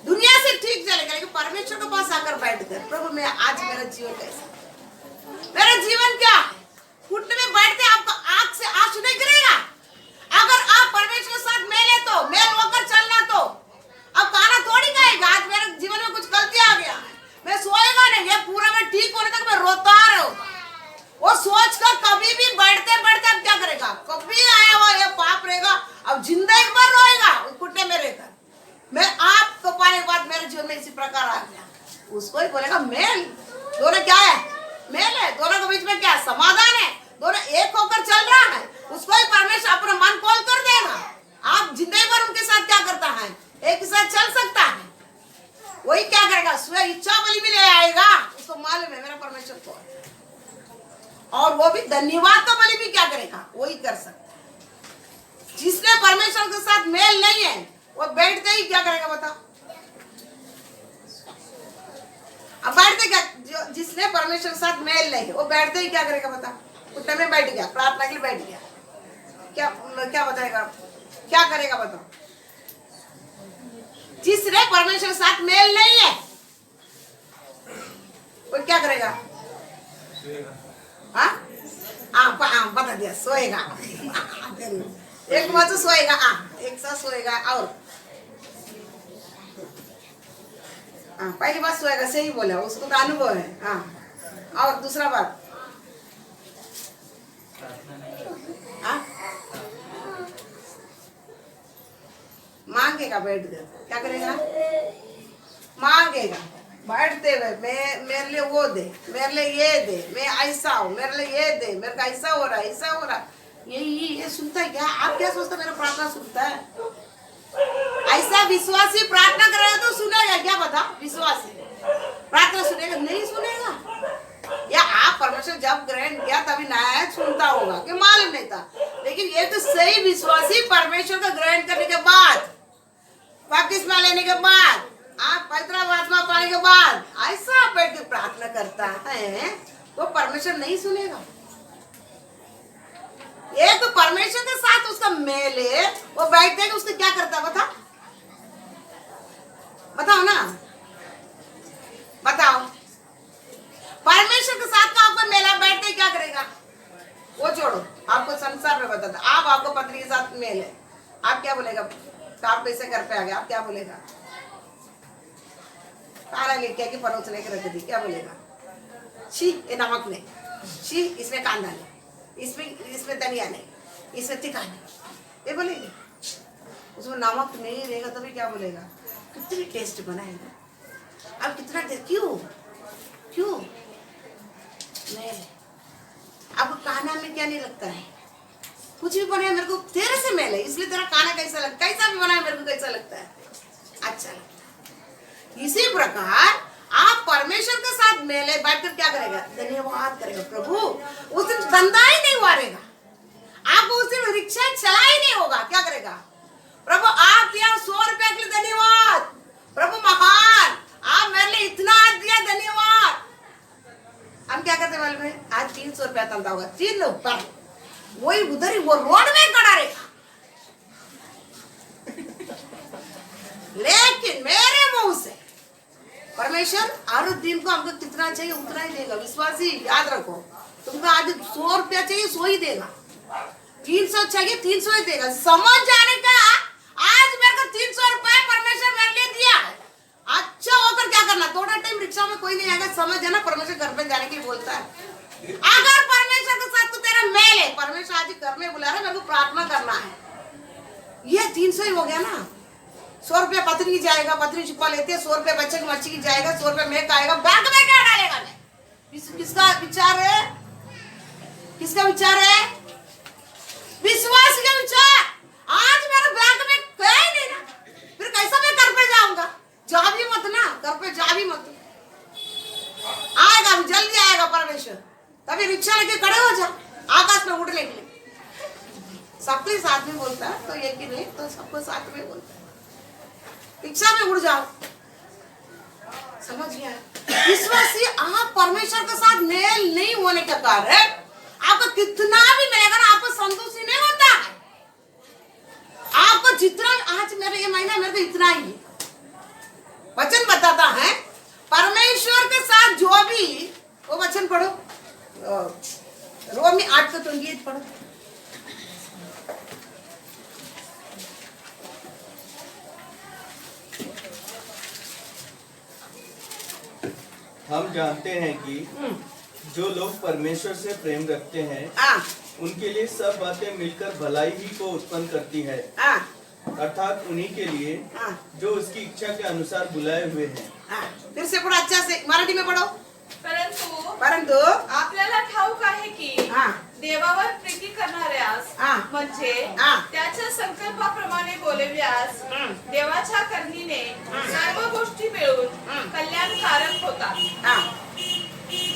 दुनिया से ठीक चलेगा, लेकिन परमेश्वर के पास आकर बैठकर, प्रभु मैं आज मेरा जीवन कैसा, मेरा जीवन क्या है, घुटने में बैठते आपको आंख से आंसू नहीं गिरेगा। अगर आप परमेश्वर के साथ मेल होकर चलना, तो अब खाना थोड़ी खाएगा। आज मेरे जीवन में कुछ गलती आ गया, मैं सोएगा नहीं, ये पूरा मैं ठीक होने तक मैं रोता रहूंगा। वो सोच कर कभी भी बैठते अब क्या करेगा, कभी आया हुआ ये पाप रहेगा, अब जिंदगी भर रोएगा घुटने में रहकर। मैं आपको पाने के बाद मेरे जीवन में इसी प्रकार आ गया, उसको ही बोलेगा मेल। दोनों क्या है, मेल है, दोनों के बीच में क्या समाधान है, दोनों एक होकर चल रहा है, उसको ही परमेश्वर अपना मन खोल कर देगा। आप जिंदगी भर उनके साथ क्या करता है, एक साथ चल सकता है। वही क्या करेगा, स्वयं इच्छा बलि भी ले आएगा, उसको मालूम है मेरा परमेश्वर को, और वो भी धन्यवाद का बलि भी क्या करेगा, वही कर सकता है। जिसने परमेश्वर के साथ मेल नहीं है, वो बैठते ही क्या करेगा बताओ? अब बैठते क्या, जिसने परमेश्वर के साथ मेल नहीं है, वो बैठते ही क्या करेगा बताओ? घुटने में बैठ गया, प्रार्थना के लिए बैठ गया, क्या बताएगा, क्या करेगा बताओ? जिसने परमेश्वर के साथ मेल नहीं है, वो क्या करेगा? हाँ, बता दिया, सोएगा। एक बात सोएगा, एक साथ सोएगा, और पहली बात सोएगा, सही बोला, उसको तो अनुभव है। हाँ, और दूसरा बात, मांगेगा बैठकर, क्या करेगा? मांगेगा बैठते हुए, मेरे लिए वो दे, मेरे लिए ये दे, मैं ऐसा हूँ, मेरे लिए ये दे, मेरे को ऐसा हो रहा है, ऐसा हो रहा है। ये सुनता है क्या? आप क्या सोचते मेरा प्रार्थना सुनता है? ऐसा विश्वासी प्रार्थना करेगा तो सुनेगा क्या? बता, विश्वासी प्रार्थना सुनेगा? नहीं सुनेगा। या आप परमेश्वर जब ग्रहण किया तभी नया सुनता होगा कि मालूम नहीं था, लेकिन ये तो सही विश्वासी परमेश्वर का ग्रहण करने के बाद, बपतिस्मा लेने के बाद, आप पवित्र आत्मा पाने के बाद ऐसा बैठ के प्रार्थना करता है, तो परमेश्वर नहीं सुनेगा। ये तो परमेश्वर के साथ उसका मेल है, वो बैठते हैं, उसको क्या करता है बताओ ना, बताओ। परमेश्वर के साथ का आपका मेला बैठते क्या करेगा? वो छोड़ो, आपको संसार में बताता, आपको पत्नी के साथ मेल है, आप क्या बोलेगा? आप पैसे घर पे आ गए, आप क्या बोलेगा? खाना लेके आके परोसने के रख दी, क्या बोलेगा? छी, ये नमक नहीं, छी इसमें कांदा नहीं, इसमें धनिया नहीं, इसमें तीखा नहीं, ये बोलेगी। उसमें नमक नहीं रहेगा तो भी क्या बोलेगा? कितनी टेस्ट बनाएगा, अब कितना टेस्ट, क्यों नहीं, आपको खाना में क्या नहीं लगता है? कुछ भी बनाए, मेरे को तेरे से मेल है, इसलिए तेरा खाना कैसा लगता है, कैसा भी बनाए मेरे को कैसा लगता है, अच्छा लगता है। इसी प्रकार आप परमेश्वर के साथ मेले बैठकर क्या करेगा? धन्यवाद करेगा। प्रभु उस दिन धंधा ही नहीं मारेगा, आप उस दिन रिक्शा चला ही नहीं होगा, क्या करेगा? प्रभु आप दिया 100 रुपया के लिए धन्यवाद, प्रभु महान, आप मेरे लिए इतना दिया, धन्यवाद। हम क्या करते मालूम है? आज 300 रुपया धंधा होगा, 3 ऊपर वही उधर ही वो रोड में खड़ा रहेगा, लेकिन मेरे मुंह से। परमेश्वर हर दिन को हमको कितना चाहिए उतना ही देगा। विश्वासी याद रखो, तुमको आज 100 रुपया चाहिए 100 ही देगा, 300 चाहिए 300 ही देगा। समझ जाने का आज मेरे को 300 रुपया परमेश्वर मेरे लिए दिया है, अच्छा होकर क्या करना। थोड़ा टाइम रिक्शा में कोई नहीं आएगा, समझ है ना, परमेश्वर घर पे जाने के लिए बोलता है। अगर परमेश्वर के साथ तो तेरा मेल है, परमेश्वर आज घर में बुला रहा है, मेरे को प्रार्थना करना है, ये 300 ही हो गया ना। 100 रुपया पत्नी की जाएगा, पत्नी छुपा लेती है, 100 रुपया बच्चे की मच्छी की जाएगा, 100 रुपया मैं खाएगा, बैंक में क्या डालेगा मैं? किसका विचार है? किसका विचार है? विश्वास का विचार। आज मेरे बैंक में कहीं नहीं ना, फिर कैसा मैं घर पे जाऊंगा? जा भी मत ना, घर पे जा भी मत। आएगा, जल्दी आएगा परमेश्वर, तभी रिक्शा लेके खड़े हो जा, आकाश में उड़ने के लिए। सबके साथ में बोलता है, तो एक ही नहीं तो सबको साथ में बोलता है, रिक्शा में उड़ जाओ। समझ गया? विश्वासी आप परमेश्वर के साथ मेल नहीं होने के कारण आपको कितना भी मिलेगा ना, आपको संतोषी नहीं होता है। आपको जितना आज मेरे ये महीना मेरे को इतना ही वचन बताता है, परमेश्वर के साथ जो भी, वो वचन पढ़ो, रोमी 8:28 पढ़ो। हम जानते हैं कि जो लोग परमेश्वर से प्रेम रखते हैं उनके लिए सब बातें मिलकर भलाई ही को उत्पन्न करती है, अर्थात उन्हीं के लिए जो उसकी इच्छा के अनुसार बुलाए हुए हैं। फिर से पढ़ो, अच्छा से मराठी में पढ़ो। परंतु आपल्याला ठाऊक आहे की देवावर प्रीती करणाऱ्यास म्हणजे त्याच्या संकल्पाप्रमाणे बोलविल्यास देवाच्या करणीने सर्व गोष्टी मिळून कल्याणकारक होतात।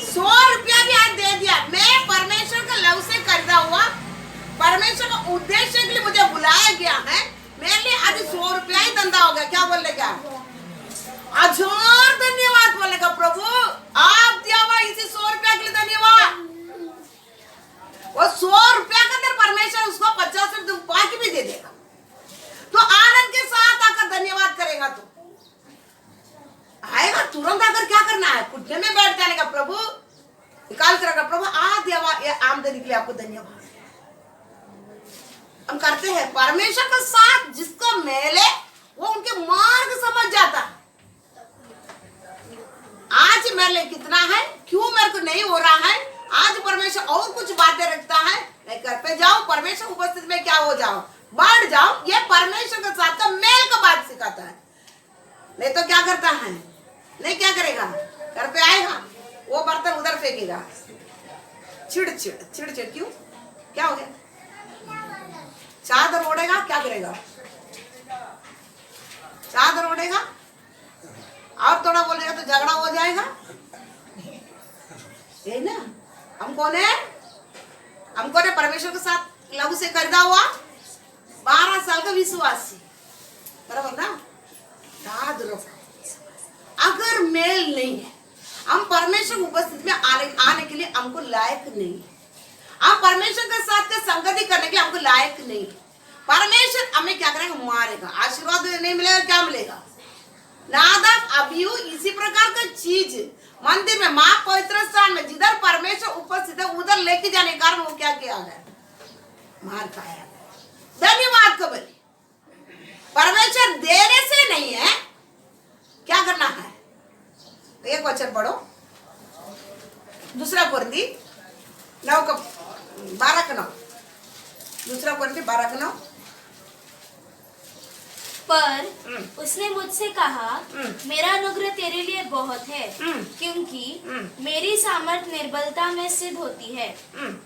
100 रुपया भी आज दे दिया, मैं परमेश्वर का लव से खरीदा हुआ, परमेश्वर का उद्देश्य के लिए मुझे बुलाया गया है, मेरे लिए आज 100 रुपया ही धंधा हो गया। क्या बोलेगा? हजार धन्यवाद बोलेगा, प्रभु आप दिया हुआ इसी 100 रुपया के लिए धन्यवाद। वो 100 रुपया के अंदर परमेश्वर उसको 50 रुपया की भी दे देगा, तो आनंद के साथ आकर धन्यवाद करेगा। तो आएगा तुरंत आकर क्या करना है? घुटने में बैठ जाने का, प्रभु निकाल कर रखा, प्रभु आ दिया ये आमदनी के लिए आपको धन्यवाद। हम करते हैं परमेश्वर के साथ जिसको मेल है वो उनके मार्ग समझ जाता है। आज मेरे लिए कितना है, क्यों मेरे को नहीं हो रहा है, आज परमेश्वर और कुछ बातें रखता है, मैं घर पे जाऊं, परमेश्वर उपस्थिति में क्या हो जाऊं, बढ़ जाऊं, ये परमेश्वर के साथ का मेल का बात सिखाता है। नहीं तो क्या करता है, नहीं क्या करेगा, घर पे आएगा वो बर्तन उधर फेंकेगा, चिड़ क्यों, क्या हो गया, चादर ओढ़ेगा, क्या करेगा, चादर ओढ़ेगा और थोड़ा बोलेगा तो झगड़ा हो जाएगा। यही ना, हम कौन है, परमेश्वर के साथ लहू से खरीदा हुआ 12 साल का विश्वासी, बराबर ना। याद रखो, अगर मेल नहीं है, हम परमेश्वर की उपस्थिति में आने के लिए हमको लायक नहीं है, हम परमेश्वर के साथ का संगति करने के लिए हमको लायक नहीं है। परमेश्वर हमें क्या करेगा, मारेगा, आशीर्वाद नहीं मिलेगा, क्या मिलेगा, नादब अभियू इसी प्रकार का चीज मंदिर में, मां पवित्र स्थान में जिधर परमेश्वर उपस्थित है उधर लेके जाने के कारण वो क्या किया गया, मार खाया। धन्यवाद को बोले, परमेश्वर देने से नहीं है, क्या करना है। एक वचन पढ़ो, दूसरा कुरिन्थी 9:12-9, दूसरा कुरिन्थी 12:9। पर उसने मुझसे कहा, मेरा अनुग्रह तेरे लिए बहुत है, क्योंकि मेरी सामर्थ निर्बलता में सिद्ध होती है।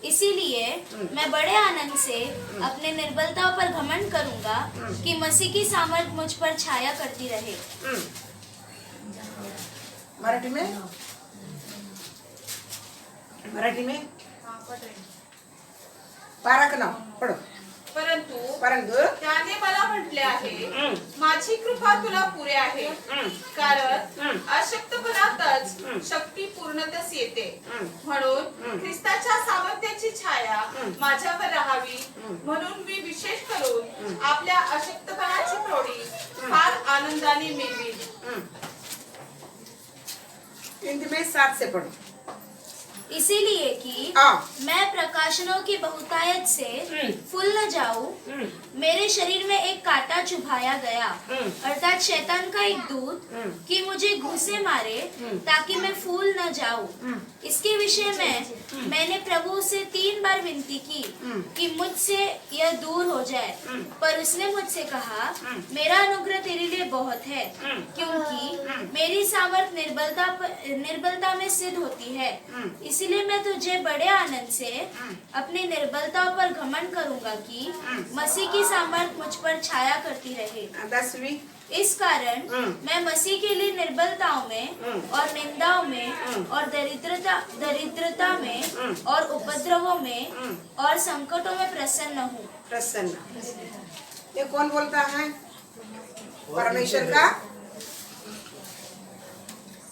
इसीलिए मैं बड़े आनंद से अपने निर्बलता पर घमंड करूंगा कि मसीह की सामर्थ मुझ पर छाया करती रहे। मराठी में 12:9 पढ़ो। परंतु त्याने मला म्हटले आहे, माझी कृपा तुला पुरे आहे, कारण अशक्तपणातच शक्ती पूर्णतस येते। म्हणून ख्रिस्ताच्या सामर्थ्याची छाया माझ्यावर राहावी, म्हणून मी विशेष करून आपल्या अशक्तपणाची प्रौढी फार आनंदाने मिळवील. हिंदी में 7 से पढ़ो. इसीलिए कि मैं प्रकाशनों की बहुतायत से फूल न जाऊं, मेरे शरीर में एक कांटा चुभाया गया, अर्थात शैतान का एक दूत, कि मुझे घूंसे मारे ताकि मैं फूल न जाऊं. इसके विषय में मैंने प्रभु से 3 बार विनती की कि मुझसे यह दूर हो जाए, पर उसने मुझसे कहा, मेरा अनुग्रह तेरे लिए बहुत है, क्योंकि मेरी सामर्थ निर्बलता में सिद्ध होती है. इसलिए मैं तुझे बड़े आनंद से अपनी निर्बलताओं पर घमंड करूंगा कि मसीह की सामर्थ मुझ पर छाया करती रहे. 10वीं. इस कारण मैं मसीह के लिए निर्बलताओं में और निंदाओं में और दरिद्रता में और उपद्रवों में और संकटों में प्रसन्न हूँ. प्रसन्न. ये कौन बोलता है? परमेश्वर का.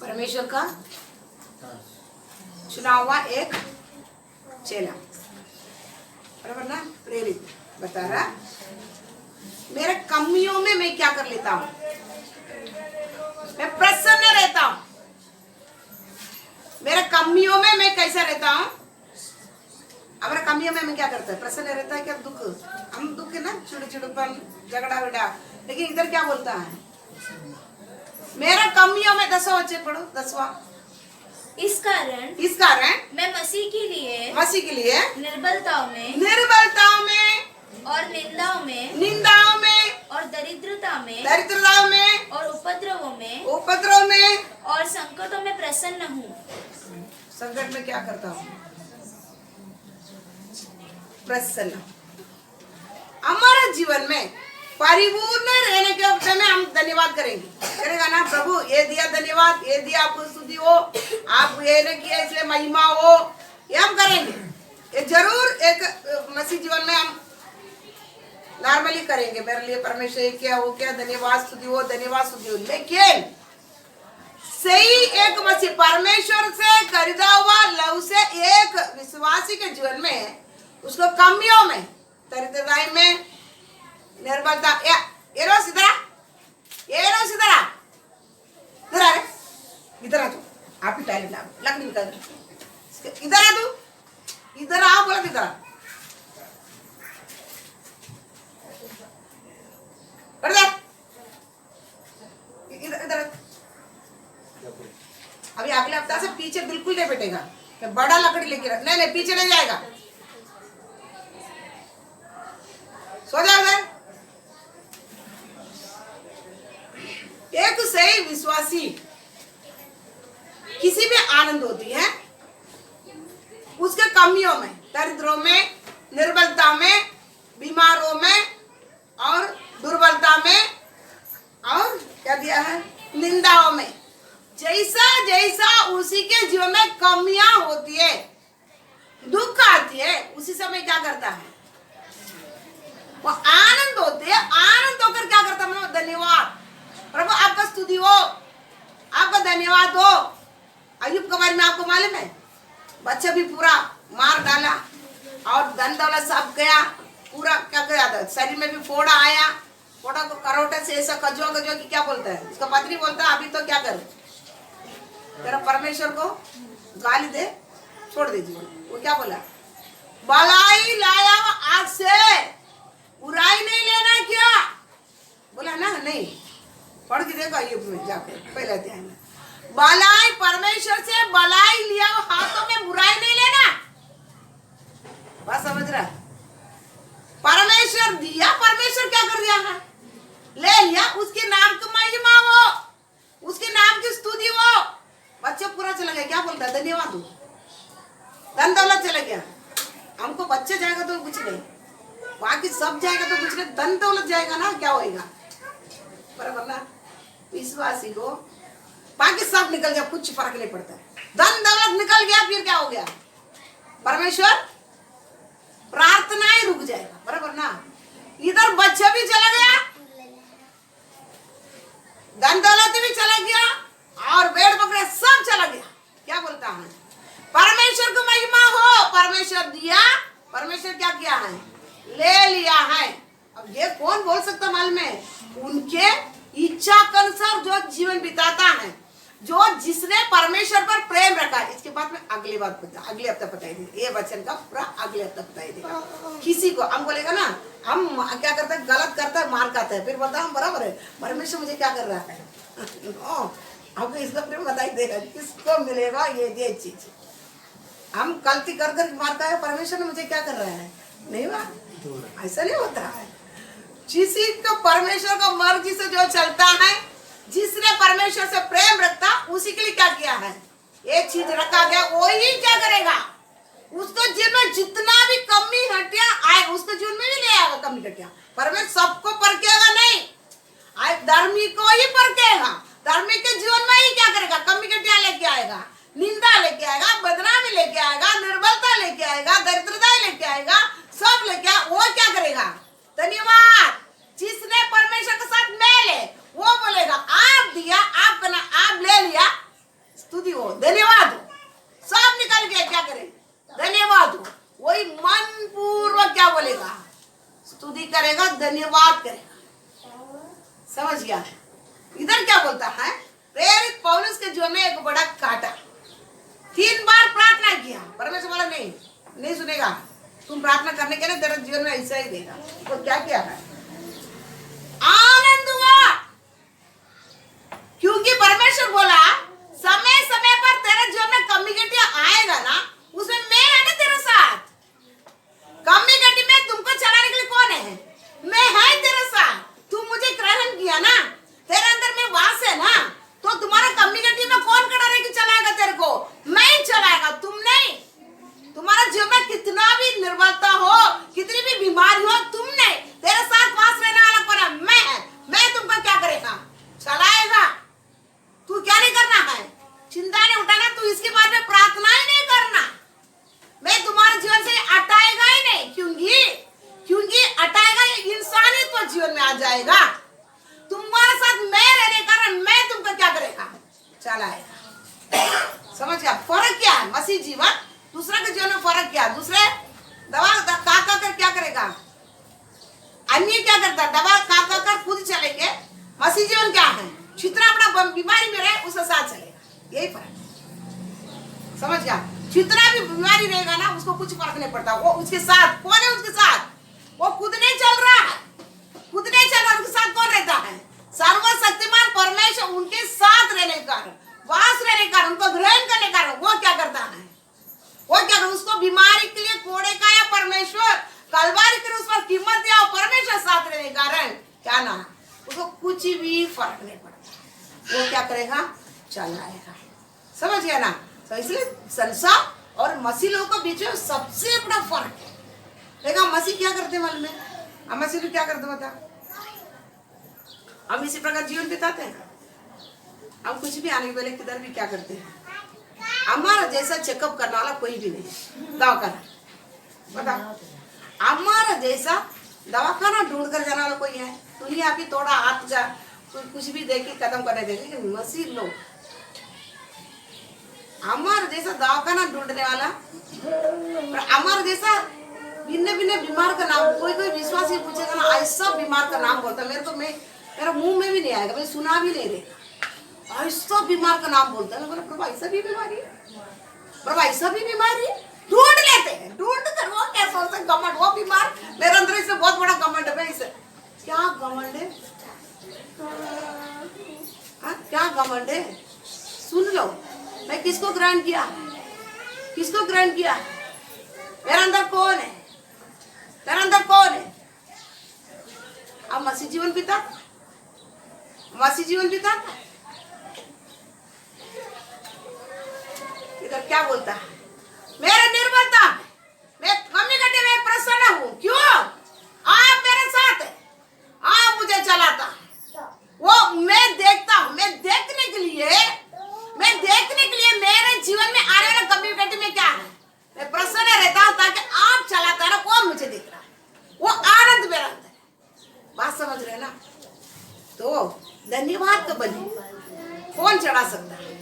परमेश्वर का चुना हुआ एक चेला, बराबर ना, प्रेरित बता रहा, मेरे कमियों में मैं क्या कर लेता हूँ, मैं प्रसन्न रहता हूँ. मेरे कमियों में मैं कैसा रहता हूँ? हमारे कमियों में मैं क्या करता है? प्रसन्न रहता है क्या? दुख, हम दुख है ना, चिड़चिड़पन, झगड़ा विड़ा. लेकिन इधर क्या बोलता है? मेरे कमियों में 10वां वचन पढ़ो. 10वां. इस कारण मैं मसीह के लिए निर्बलताओं में और निंदाओं में और दरिद्रता में और उपद्रवों में और संकटों में प्रसन्न हूँ. संकट में क्या करता हूँ? प्रसन्न. हमारे जीवन में परिपूर्ण रहने के वक्त में हम धन्यवाद करेगा ना, प्रभु ये दिया धन्यवाद, ये दिया, आपको स्तुति हो, आप ये न किया इसलिए महिमा हो, ये हम करेंगे. ये जरूर एक मसीह जीवन में हम नॉर्मली करेंगे. मेरे लिए परमेश्वर ये क्या हो, क्या धन्यवाद स्तुति हो, धन्यवाद स्तुति हो. लेकिन सही एक मसीह परमेश्वर से खरीदा हुआ लव से एक विश्वासी के जीवन में उसको कमियों में, दरिद्रता में, निर्बलता, ये रोज इधर आ तू, आप ही टॉयलेट ला, लकड़ी निकाल, इधर आ तू, इधर आ, बोला इधर आ, इधर. अभी अगले हफ्ता से पीछे बिल्कुल नहीं बैठेगा, बड़ा लकड़ी लेके रख. नहीं पीछे नहीं जाएगा, सो जाओ उधर. एक सही विश्वासी किसी में आनंद होती है उसके कमियों में, दरिद्रों में, निर्बलता में, बीमारों में और दुर्बलता में और क्या दिया है, निंदाओं में. जैसा जैसा उसी के जीवन में कमियां होती है, दुख आती है, उसी समय क्या करता है? वो आनंद होते हैं. आनंद होकर क्या करता है? धन्यवाद प्रभु, आपका स्तुति हो, आपका धन्यवाद हो. अय्यूब के बारे में आपको मालूम है, बच्चा भी पूरा मार डाला और धन दौलत सब गया, पूरा क्या गया था, शरीर में भी फोड़ा आया, फोड़ा को करोटे से ऐसा कजो की क्या बोलता है, उसका पत्नी बोलता है अभी तो क्या कर, तेरा परमेश्वर को गाली दे, छोड़ दे जीवन. वो क्या बोला? भलाई लाया आज से, बुराई नहीं लेना क्या बोला ना? नहीं, पढ़ के देखो अय्यूब में जाकर पहले अध्याय में. भलाई, परमेश्वर से भलाई लिया हाथों में बुराई नहीं लेना. बात समझ रहा? परमेश्वर दिया, परमेश्वर क्या कर दिया है? ले लिया, उसके नाम की महिमा हो, उसके नाम की स्तुति हो. बच्चा पूरा चला गया, क्या बोलता है? धन्यवाद हो. धन दौलत चला गया, हमको बच्चे जाएगा तो कुछ नहीं, बाकी सब जाएगा तो कुछ नहीं, धन दौलत जाएगा ना, क्या होएगा? बराबर ना. विश्वासी को बाकी सब निकल गया, कुछ फर्क नहीं पड़ता. धन दौलत निकल गया, फिर क्या हो गया? परमेश्वर प्रार्थना ही रुक जाएगा. बराबर ना. इधर बच्चा भी चला गया, धन दौलत भी चला गया और भेड़ बकरे सब चला गया. क्या बोलता है? परमेश्वर को महिमा हो. परमेश्वर दिया, परमेश्वर क्या किया है? ले लिया है. अब ये कौन बोल सकता मालूम है? उनके इच्छा के अनुसार जो जीवन बिताता है, जो जिसने परमेश्वर पर प्रेम रखा है। इसके बाद में अगली बात अगले हफ्ते बताई देगा, ये वचन का पूरा अगले हफ्ते बताई देगा। किसी को हम बोलेगा ना, हम क्या करते हैं, गलत करता है, मार खाता है, फिर बोलता है हम बराबर है, परमेश्वर मुझे क्या कर रहा है। हमको इसका प्रेम बताई देगा, किसको मिलेगा ये चीज। हम गलती कर कर मार का है, परमेश्वर ने मुझे क्या कर रहा है, नहीं बात ऐसा नहीं होता है। किसी को परमेश्वर को मर्जी से जो चलता है, जिसने परमेश्वर से प्रेम रखता, उसी के लिए क्या किया है, एक चीज रखा गया, वही क्या करेगा, उसको जीवन में जितना भी कमी हटिया आए, उसको जीवन में भी ले आएगा कमी हटिया। परमेश्वर सबको परखेगा नहीं, आए धर्मी को ही परखेगा। धर्मी के जीवन में ही क्या करेगा, कमी हटिया लेके आएगा, निंदा लेके आएगा, बदनामी लेके आएगा, निर्बलता लेके आएगा, दरिद्रता लेके आएगा, सब लेके आएगा। वो क्या करेगा, धन्यवाद। जिसने परमेश्वर के साथ मेल है, वो बोलेगा आप दिया, आप करना, आप ले लिया, स्तुति हो, धन्यवाद हो, सब निकल गया, क्या करे, धन्यवाद हो। वही मन पूर्वक क्या बोलेगा, स्तुति करेगा, धन्यवाद करेगा। समझ गया। इधर क्या बोलता है, प्रेरित पौलुस के जीवन में एक बड़ा काटा, 3 बार प्रार्थना किया, परमेश्वर बोला नहीं सुनेगा, तुम प्रार्थना करने के लिए तेरे जीवन में ऐसा ही देगा। तो क्या किया है, आनंद हुआ, क्योंकि परमेश्वर बोला समय समय पर तेरे जीवन में कमी घटी आएगा ना, उसमें मैं है ना तेरे साथ। कमी घटी में तुमको चलाने के लिए कौन है, मैं है तेरे साथ। तुम मुझे ग्रहण किया ना, तेरे अंदर में वास है ना, तो तुम्हारा कमी घटी में कौन खड़ा रह के चलाएगा तेरे को, मैं ही चलाएगा, तुम नहीं। तुम्हारा जीवन में कितना भी निर्बलता हो, कितनी भी बीमारी हो, तुम नहीं, तेरे साथ वास रहने वाला कौन है, मैं तुमको क्या करेगा, चलाएगा। तू क्या नहीं करना है, चिंता नहीं उठाना, तू इसके बारे में प्रार्थना ही नहीं करना, मैं तुम्हारे जीवन से हटाएगा ही नहीं, क्योंकि हटाएगा इंसानियत तो जीवन में आ जाएगा। तुम्हारे साथ मैं रहने के कारण मैं तुमको क्या करेगा, चलाएगा। समझ गया फर्क क्या है, मसीह जीवन दूसरे के जीवन में फर्क क्या, दूसरे दवा खा कर क्या करेगा, अन्य क्या करता है, दवा खा कर खुद चलेंगे। मसीह जीवन क्या है, जितना अपना बीमारी में रहे उसके साथ चलेगा, यही फर्क। समझ गया, जितना भी बीमारी रहेगा ना, उसको कुछ फर्क नहीं पड़ता, वो उसके साथ कौन है, उसके साथ वो खुद नहीं चल रहा है, खुद नहीं चल रहा, उसके साथ कौन रहता है, सर्वशक्तिमान परमेश्वर उनके साथ रहने के कारण, वास रहने के कारण, उनको ग्रहण करने के कारण वो क्या करता है, वो क्या करता, उसको बीमारी के लिए कोड़े का या परमेश्वर कलवारी के उस पर कीमत दिया, परमेश्वर साथ रहने के कारण क्या ना, उसको कुछ भी फर्क नहीं पड़ता, वो क्या करेगा, चलाएगा। समझ गया ना। तो इसलिए संसार और मसीह लोगों के बीच में सबसे बड़ा फर्क है। देखा मसीह क्या करते मालूम है, हम मसीह लोग क्या करते बता, हम इसी प्रकार जीवन बिताते हैं। हम कुछ भी आने के पहले किधर भी क्या करते हैं, हमारा जैसा चेकअप करने वाला कोई भी नहीं, दवाखाना बता, हमारा जैसा दवाखाना ढूंढ कर जाने वाला कोई है, दुनिया भी थोड़ा हाथ का कुछ भी देखी खत्म करने देंगे, लेकिन मसीह लोग हमारा जैसा दवाखाना ढूंढने वाला, और हमारा जैसा भिन्न भिन्न बीमार का नाम, कोई विश्वास ही पूछेगा ना, ऐसा बीमार का नाम बोलता, मेरे को मेरा मुंह में भी नहीं आएगा, मैं सुना भी नहीं रहेगा, ऐसा बीमार का नाम बोलता है। प्रभु ऐसा भी बीमारी है, प्रभु ऐसा भी बीमारी है, ढूंढ लेते हैं, ढूंढ कर वो क्या सोचते हैं, घमंड, वो बीमार मेरे अंदर इसे बहुत बड़ा घमंड है, इसे क्या घमंड है, क्या घमंड है, सुन लो, मैं किसको ग्रहण किया, किसको ग्रहण किया, मेरे अंदर कौन है, तेरे अंदर कौन है। अब मसीह जीवन पिता, मसीह जीवन पिता इधर क्या बोलता है, मेरे निर्बलता में, मैं कमी घटे में प्रसन्न हूँ, क्यों, आप मेरे साथ है, आप मुझे चलाता, वो मैं देखता हूँ, मैं देखने के लिए मेरे जीवन में आने वाले कमी घटे में क्या है, मैं प्रसन्न रहता हूँ, ताकि आप चलाता ना, वो मुझे देख रहा है, वो आनंद मेरा अंदर है। बात समझ रहे ना। तो धन्यवाद का बलि कौन चढ़ा सकता है,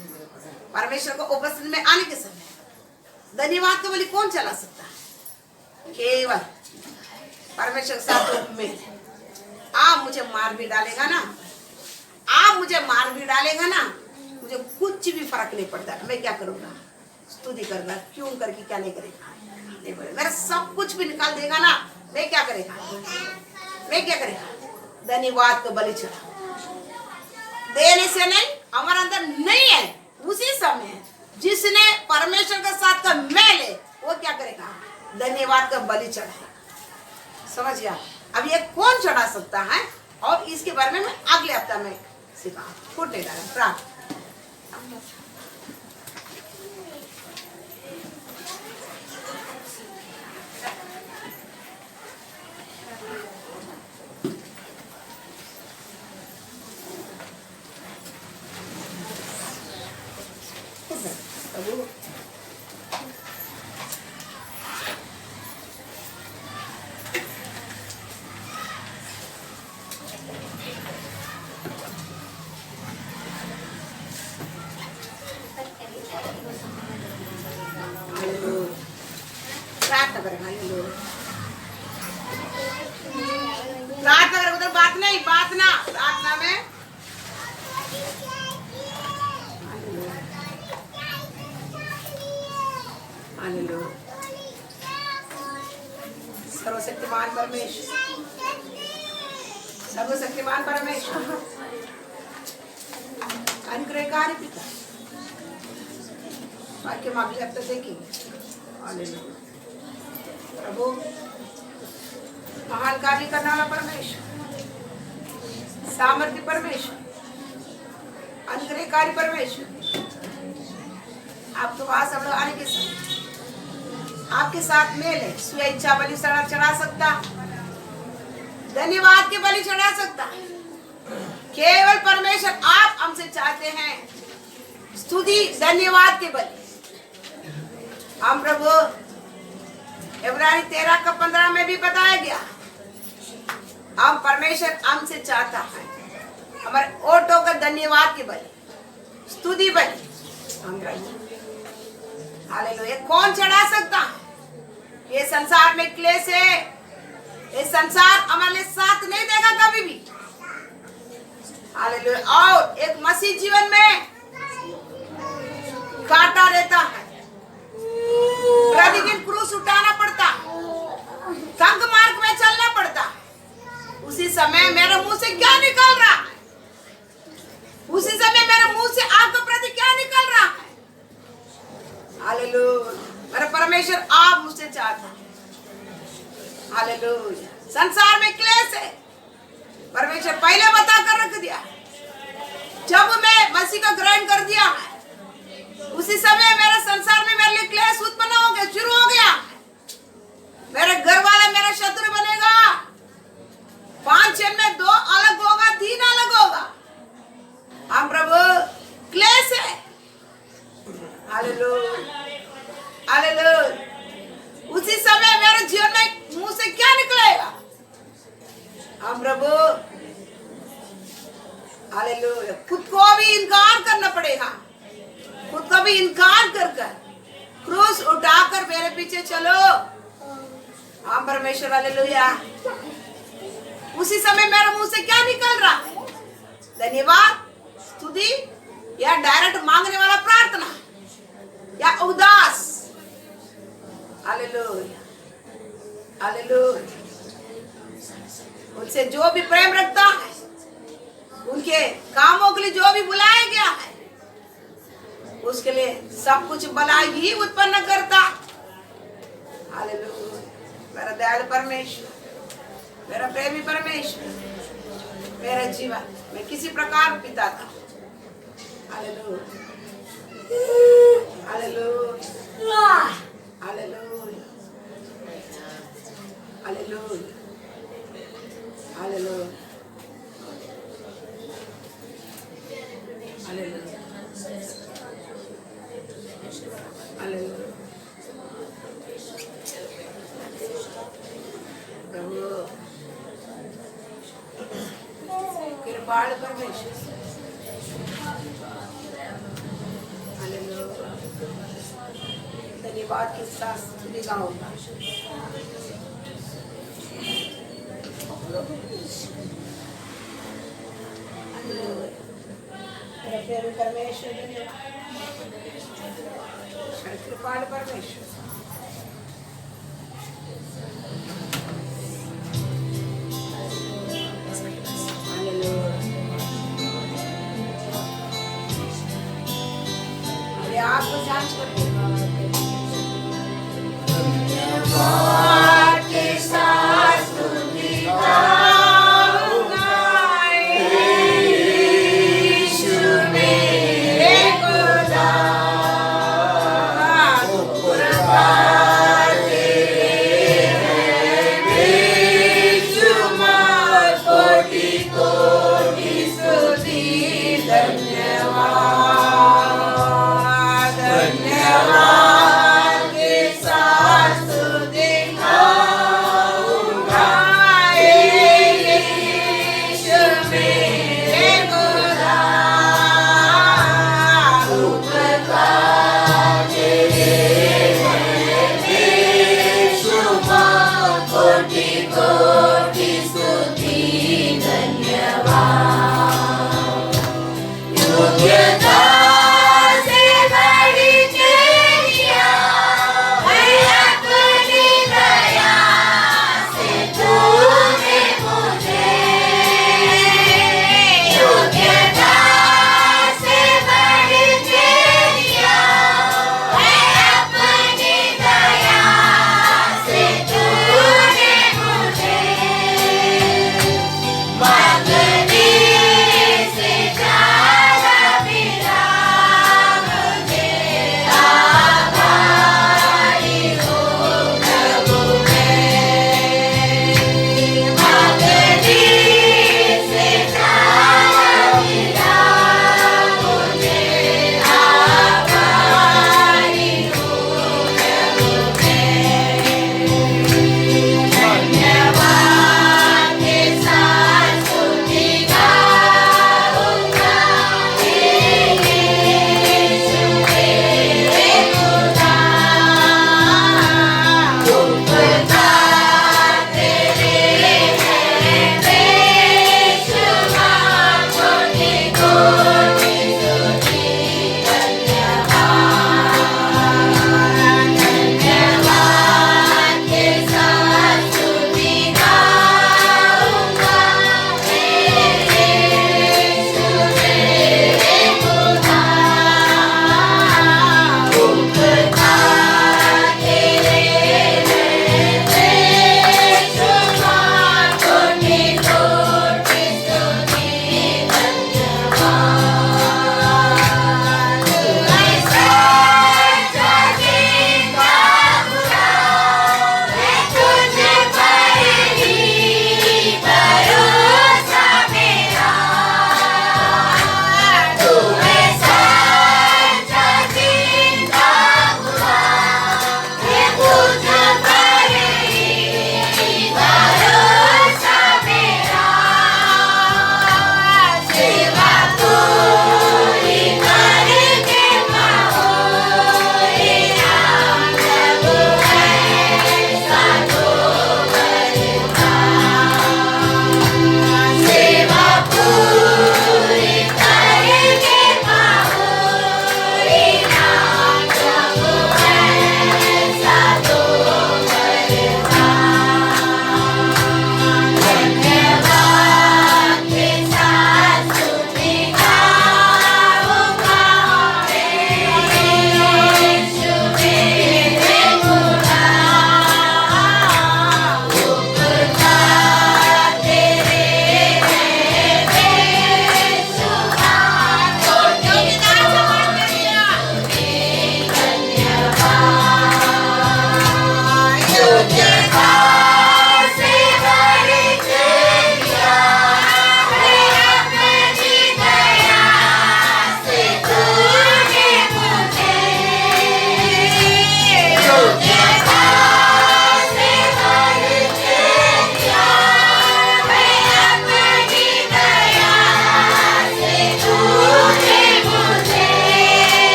परमेश्वर को उपस्थिति में आने के समय धन्यवाद का बलि कौन चला सकता है, केवल परमेश्वर के साथ में। आप मुझे मार भी डालेगा ना, आप मुझे मार भी डालेगा ना, मुझे कुछ भी फर्क नहीं पड़ता, मैं क्या करूंगा, स्तुति करूंगा, क्यों करके क्या नहीं करेगा, नहीं बोले मेरा सब कुछ भी निकाल देगा ना, मैं क्या करेगा, मैं क्या करेगा, धन्यवाद को बलि चढ़ा देने से नहीं, हमारे अंदर नहीं है, उसी समय जिसने परमेश्वर के साथ का मेल है वो क्या करेगा, धन्यवाद का बलि चढ़ाएगा। समझ गया? अब ये कौन चढ़ा सकता है, और इसके बारे में मैं अगले हफ्ता में सिखा फुट नहीं डाला प्राप्त। प्रार्थना करें, उधर बात नहीं, बात ना, प्रार्थना में सर्वशक्तिमान परमेश्वर, सर्वशक्तिमान परमेश्वर, अनुग्रहकारी पिता, वाक्य मांग लिया, अब तक देखेंगे। हालेलुया। प्रभु महान कार्य करने वाला परमेश्वर, सामर्थ्य परमेश्वर, अनुग्रहकारी परमेश्वर, आपके पास हम लोग आने के साथ आपके साथ मेल है, स्व इच्छा बलि चढ़ा सकता, धन्यवाद के बलि चढ़ा सकता, केवल परमेश्वर आप हमसे चाहते हैं स्तुति धन्यवाद के बलि। हम प्रभु इब्रानी 13:15 में भी बताया गया, हम परमेश्वर हमसे चाहता है हमारे ओटों का धन्यवाद के बलि, स्तुति बलि हम प्रभु। हालेलुया। कौन चढ़ा सकता है? ये संसार में क्लेश है, ये संसार हमारे साथ नहीं देगा कभी भी। हालेलुया। और एक मसीह जीवन में कांटा रहता है, प्रतिदिन क्रूस उठाना पड़ता, संग मार्ग में चलना पड़ता। उसी समय मेरे मुंह से क्या निकल रहा है, उसी समय मेरे मुंह से आपके प्रति क्या निकल रहा है। हालेलुया। मेरा परमेश्वर आप मुझसे चाहता है। हालेलुया। संसार में क्लेश है, परमेश्वर पहले बता कर रख दिया। जब मैं मसीह को ग्रहण कर दिया है, उसी समय मेरे संसार में मेरे लिए क्लेश उत्पन्न हो गया, शुरू हो गया। मेरे घर वाला मेरा शत्रु बनेगा, 5 जन में 2 अलग होगा, 3 अलग होगा। हम प्रभु क्लेश है। हालेलुया। हालेलुया। उसी समय मेरे जीवन में मुंह से क्या निकलेगा? हम प्रभु हालेलुया, खुद को भी इनकार करना पड़ेगा, खुद को भी इनकार कर क्रूस उठाकर मेरे पीछे चलो। हम परमेश्वर हालेलुया। उसी समय मेरे मुंह से क्या निकल रहा है? धन्यवाद, स्तुति, या डायरेक्ट मांगने वाला प्रार्थना, या उदास। हालेलुया। हालेलुया। उनसे जो भी प्रेम रखता है, उनके कामों के लिए जो भी बुलाया गया है, उसके लिए सब कुछ भला ही उत्पन्न करता। हालेलुया। मेरा दयालु परमेश्वर, मेरा प्रेमी परमेश्वर, मेरा जीवन मैं किसी प्रकार पिता था। Hallelujah. Hallelujah. Hallelujah. Hallelujah. Hallelujah. Hallelujah. Hallelujah. प्रभु कृपाल परमेश्वर, हालेलुया। धन्यवाद के साथ स्तुति गाऊंगा। हालेलुया। प्रेम परमेश्वर कृपाल परमेश्वर आपको जांच करके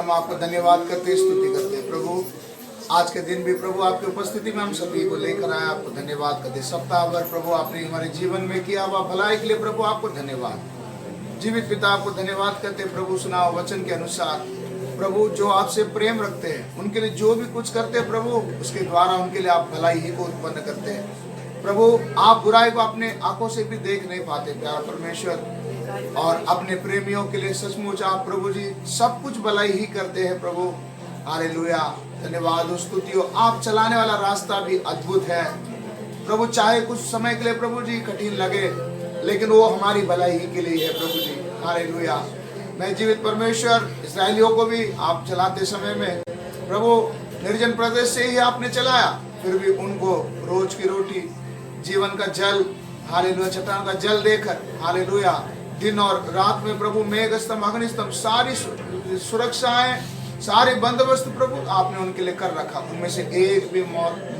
हम आपको धन्यवाद करते, स्तुति करते हैं प्रभु। आज के दिन भी प्रभु आपकी उपस्थिति में हम सभी को लेकर आए, आपको धन्यवाद करते। सप्ताह भर प्रभु आपने हमारे जीवन में किया हुआ भलाई के लिए प्रभु आपको धन्यवाद। जीवित पिता आपको धन्यवाद करते प्रभु। सुना वचन के अनुसार प्रभु जो आपसे प्रेम रखते हैं उनके लिए जो भी कुछ करते हैं प्रभु उसके द्वारा उनके लिए आप भलाई ही को उत्पन्न करते हैं प्रभु। आप बुराई को अपने आंखों से भी देख नहीं पाते प्यारा परमेश्वर, और अपने प्रेमियों के लिए सचमुच आप प्रभु जी सब कुछ भलाई ही करते हैं प्रभु। हालेलुया, धन्यवाद स्तुति हो। आप चलाने वाला रास्ता भी अद्भुत है प्रभु। चाहे कुछ समय के लिए प्रभु जी कठिन लगे लेकिन वो हमारी भलाई ही के लिए है प्रभु जी। हालेलुया। मैं जीवित परमेश्वर इस्राएलियों को भी आप चलाते समय में प्रभु निर्जन प्रदेश से ही आपने चलाया, फिर भी उनको रोज की रोटी, जीवन का जल, हालेलुया, चट्टान का जल देकर, हालेलुया, दिन और रात में प्रभु मेघ स्तंभ, अग्नि स्तंभ, सारी सुरक्षाएं, सारे बंदोबस्त प्रभु आपने उनके लिए कर रखा। उनमें से एक भी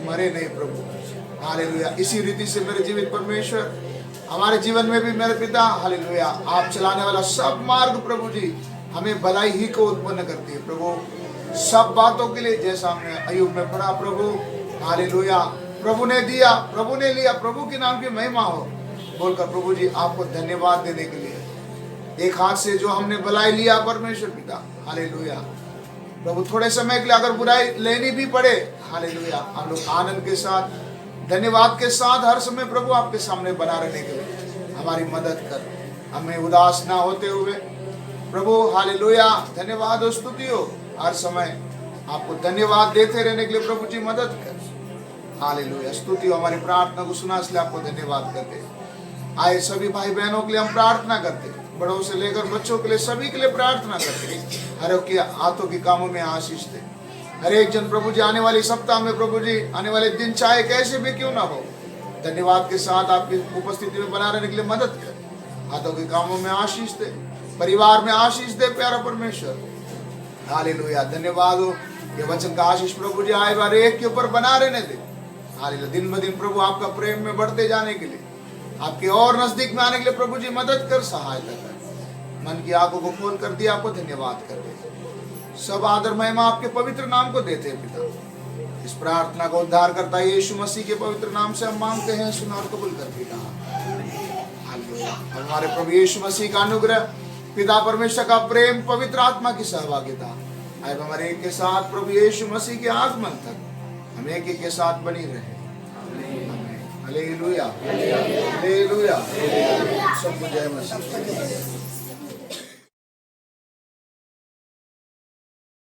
मरे नहीं प्रभु। हालेलुया। इसी रीति से मेरे जीवित परमेश्वर हमारे जीवन में भी मेरे पिता, हालेलुया, आप चलाने वाला सब मार्ग प्रभु जी हमें भलाई ही को उत्पन्न करती है प्रभु। सब बातों के लिए जैसा हमने अय्यूब में पढ़ा प्रभु, हालेलुया, प्रभु ने दिया, प्रभु ने लिया, प्रभु के नाम की महिमा हो बोलकर प्रभु जी आपको धन्यवाद देने के लिए एक हाथ से जो हमने भलाई लिया परमेश्वर पिता, हालेलुया प्रभु। थोड़े समय के लिए अगर बुराई लेनी भी पड़े, हालेलुया, हम लोग आनंद के साथ, धन्यवाद के साथ हर समय प्रभु आपके सामने बना रहने के लिए हमारी मदद कर, हमें उदास ना होते हुए प्रभु, हालेलुया, धन्यवाद और स्तुति हो। हर समय आपको धन्यवाद देते रहने के लिए प्रभु जी मदद कर, हालेलुया, स्तुति हो। हमारी प्रार्थना को सुना इसलिए आपको धन्यवाद करते। आए सभी भाई बहनों के लिए हम प्रार्थना करते, बड़ों से लेकर बच्चों के लिए सभी के लिए प्रार्थना करते। हर एक के हाथों के कामों में आशीष दे। हर एक जन प्रभु जी आने वाली सप्ताह में प्रभु जी, आने वाले दिन चाहे कैसे भी क्यों ना हो, धन्यवाद के साथ आपकी उपस्थिति में बना रहने के लिए मदद कर। हाथों के कामों में आशीष दे, परिवार में आशीष दे प्यारा परमेश्वर। हालेलुया, धन्यवाद हो। ये वचन का आशीष प्रभु जी आए बार एक के ऊपर बना रहने दे। हालेलुया, दिन ब दिन प्रभु आपका प्रेम में बढ़ते जाने के लिए, आपके और नजदीक में आने के लिए प्रभु जी मदद कर, सहायता कर। मन की आंखों को खोल कर दिया, आपको धन्यवाद कर दे। सब आदर महिमा आपके पवित्र नाम को देते हैं पिता। इस प्रार्थना को उद्धार करता यीशु मसीह के पवित्र नाम से हम मांगते हैं, सुना और कबूल कर पिता। हालेलुया। हमारे प्रभु यीशु मसीह का अनुग्रह, पिता परमेश्वर का प्रेम, पवित्र आत्मा की सहभागिता अब हमारे एक के साथ प्रभु यीशु मसीह के आगमन तक हम एक के साथ बनी रहे। हालेलुया, हालेलुया, सबको जय मसीह।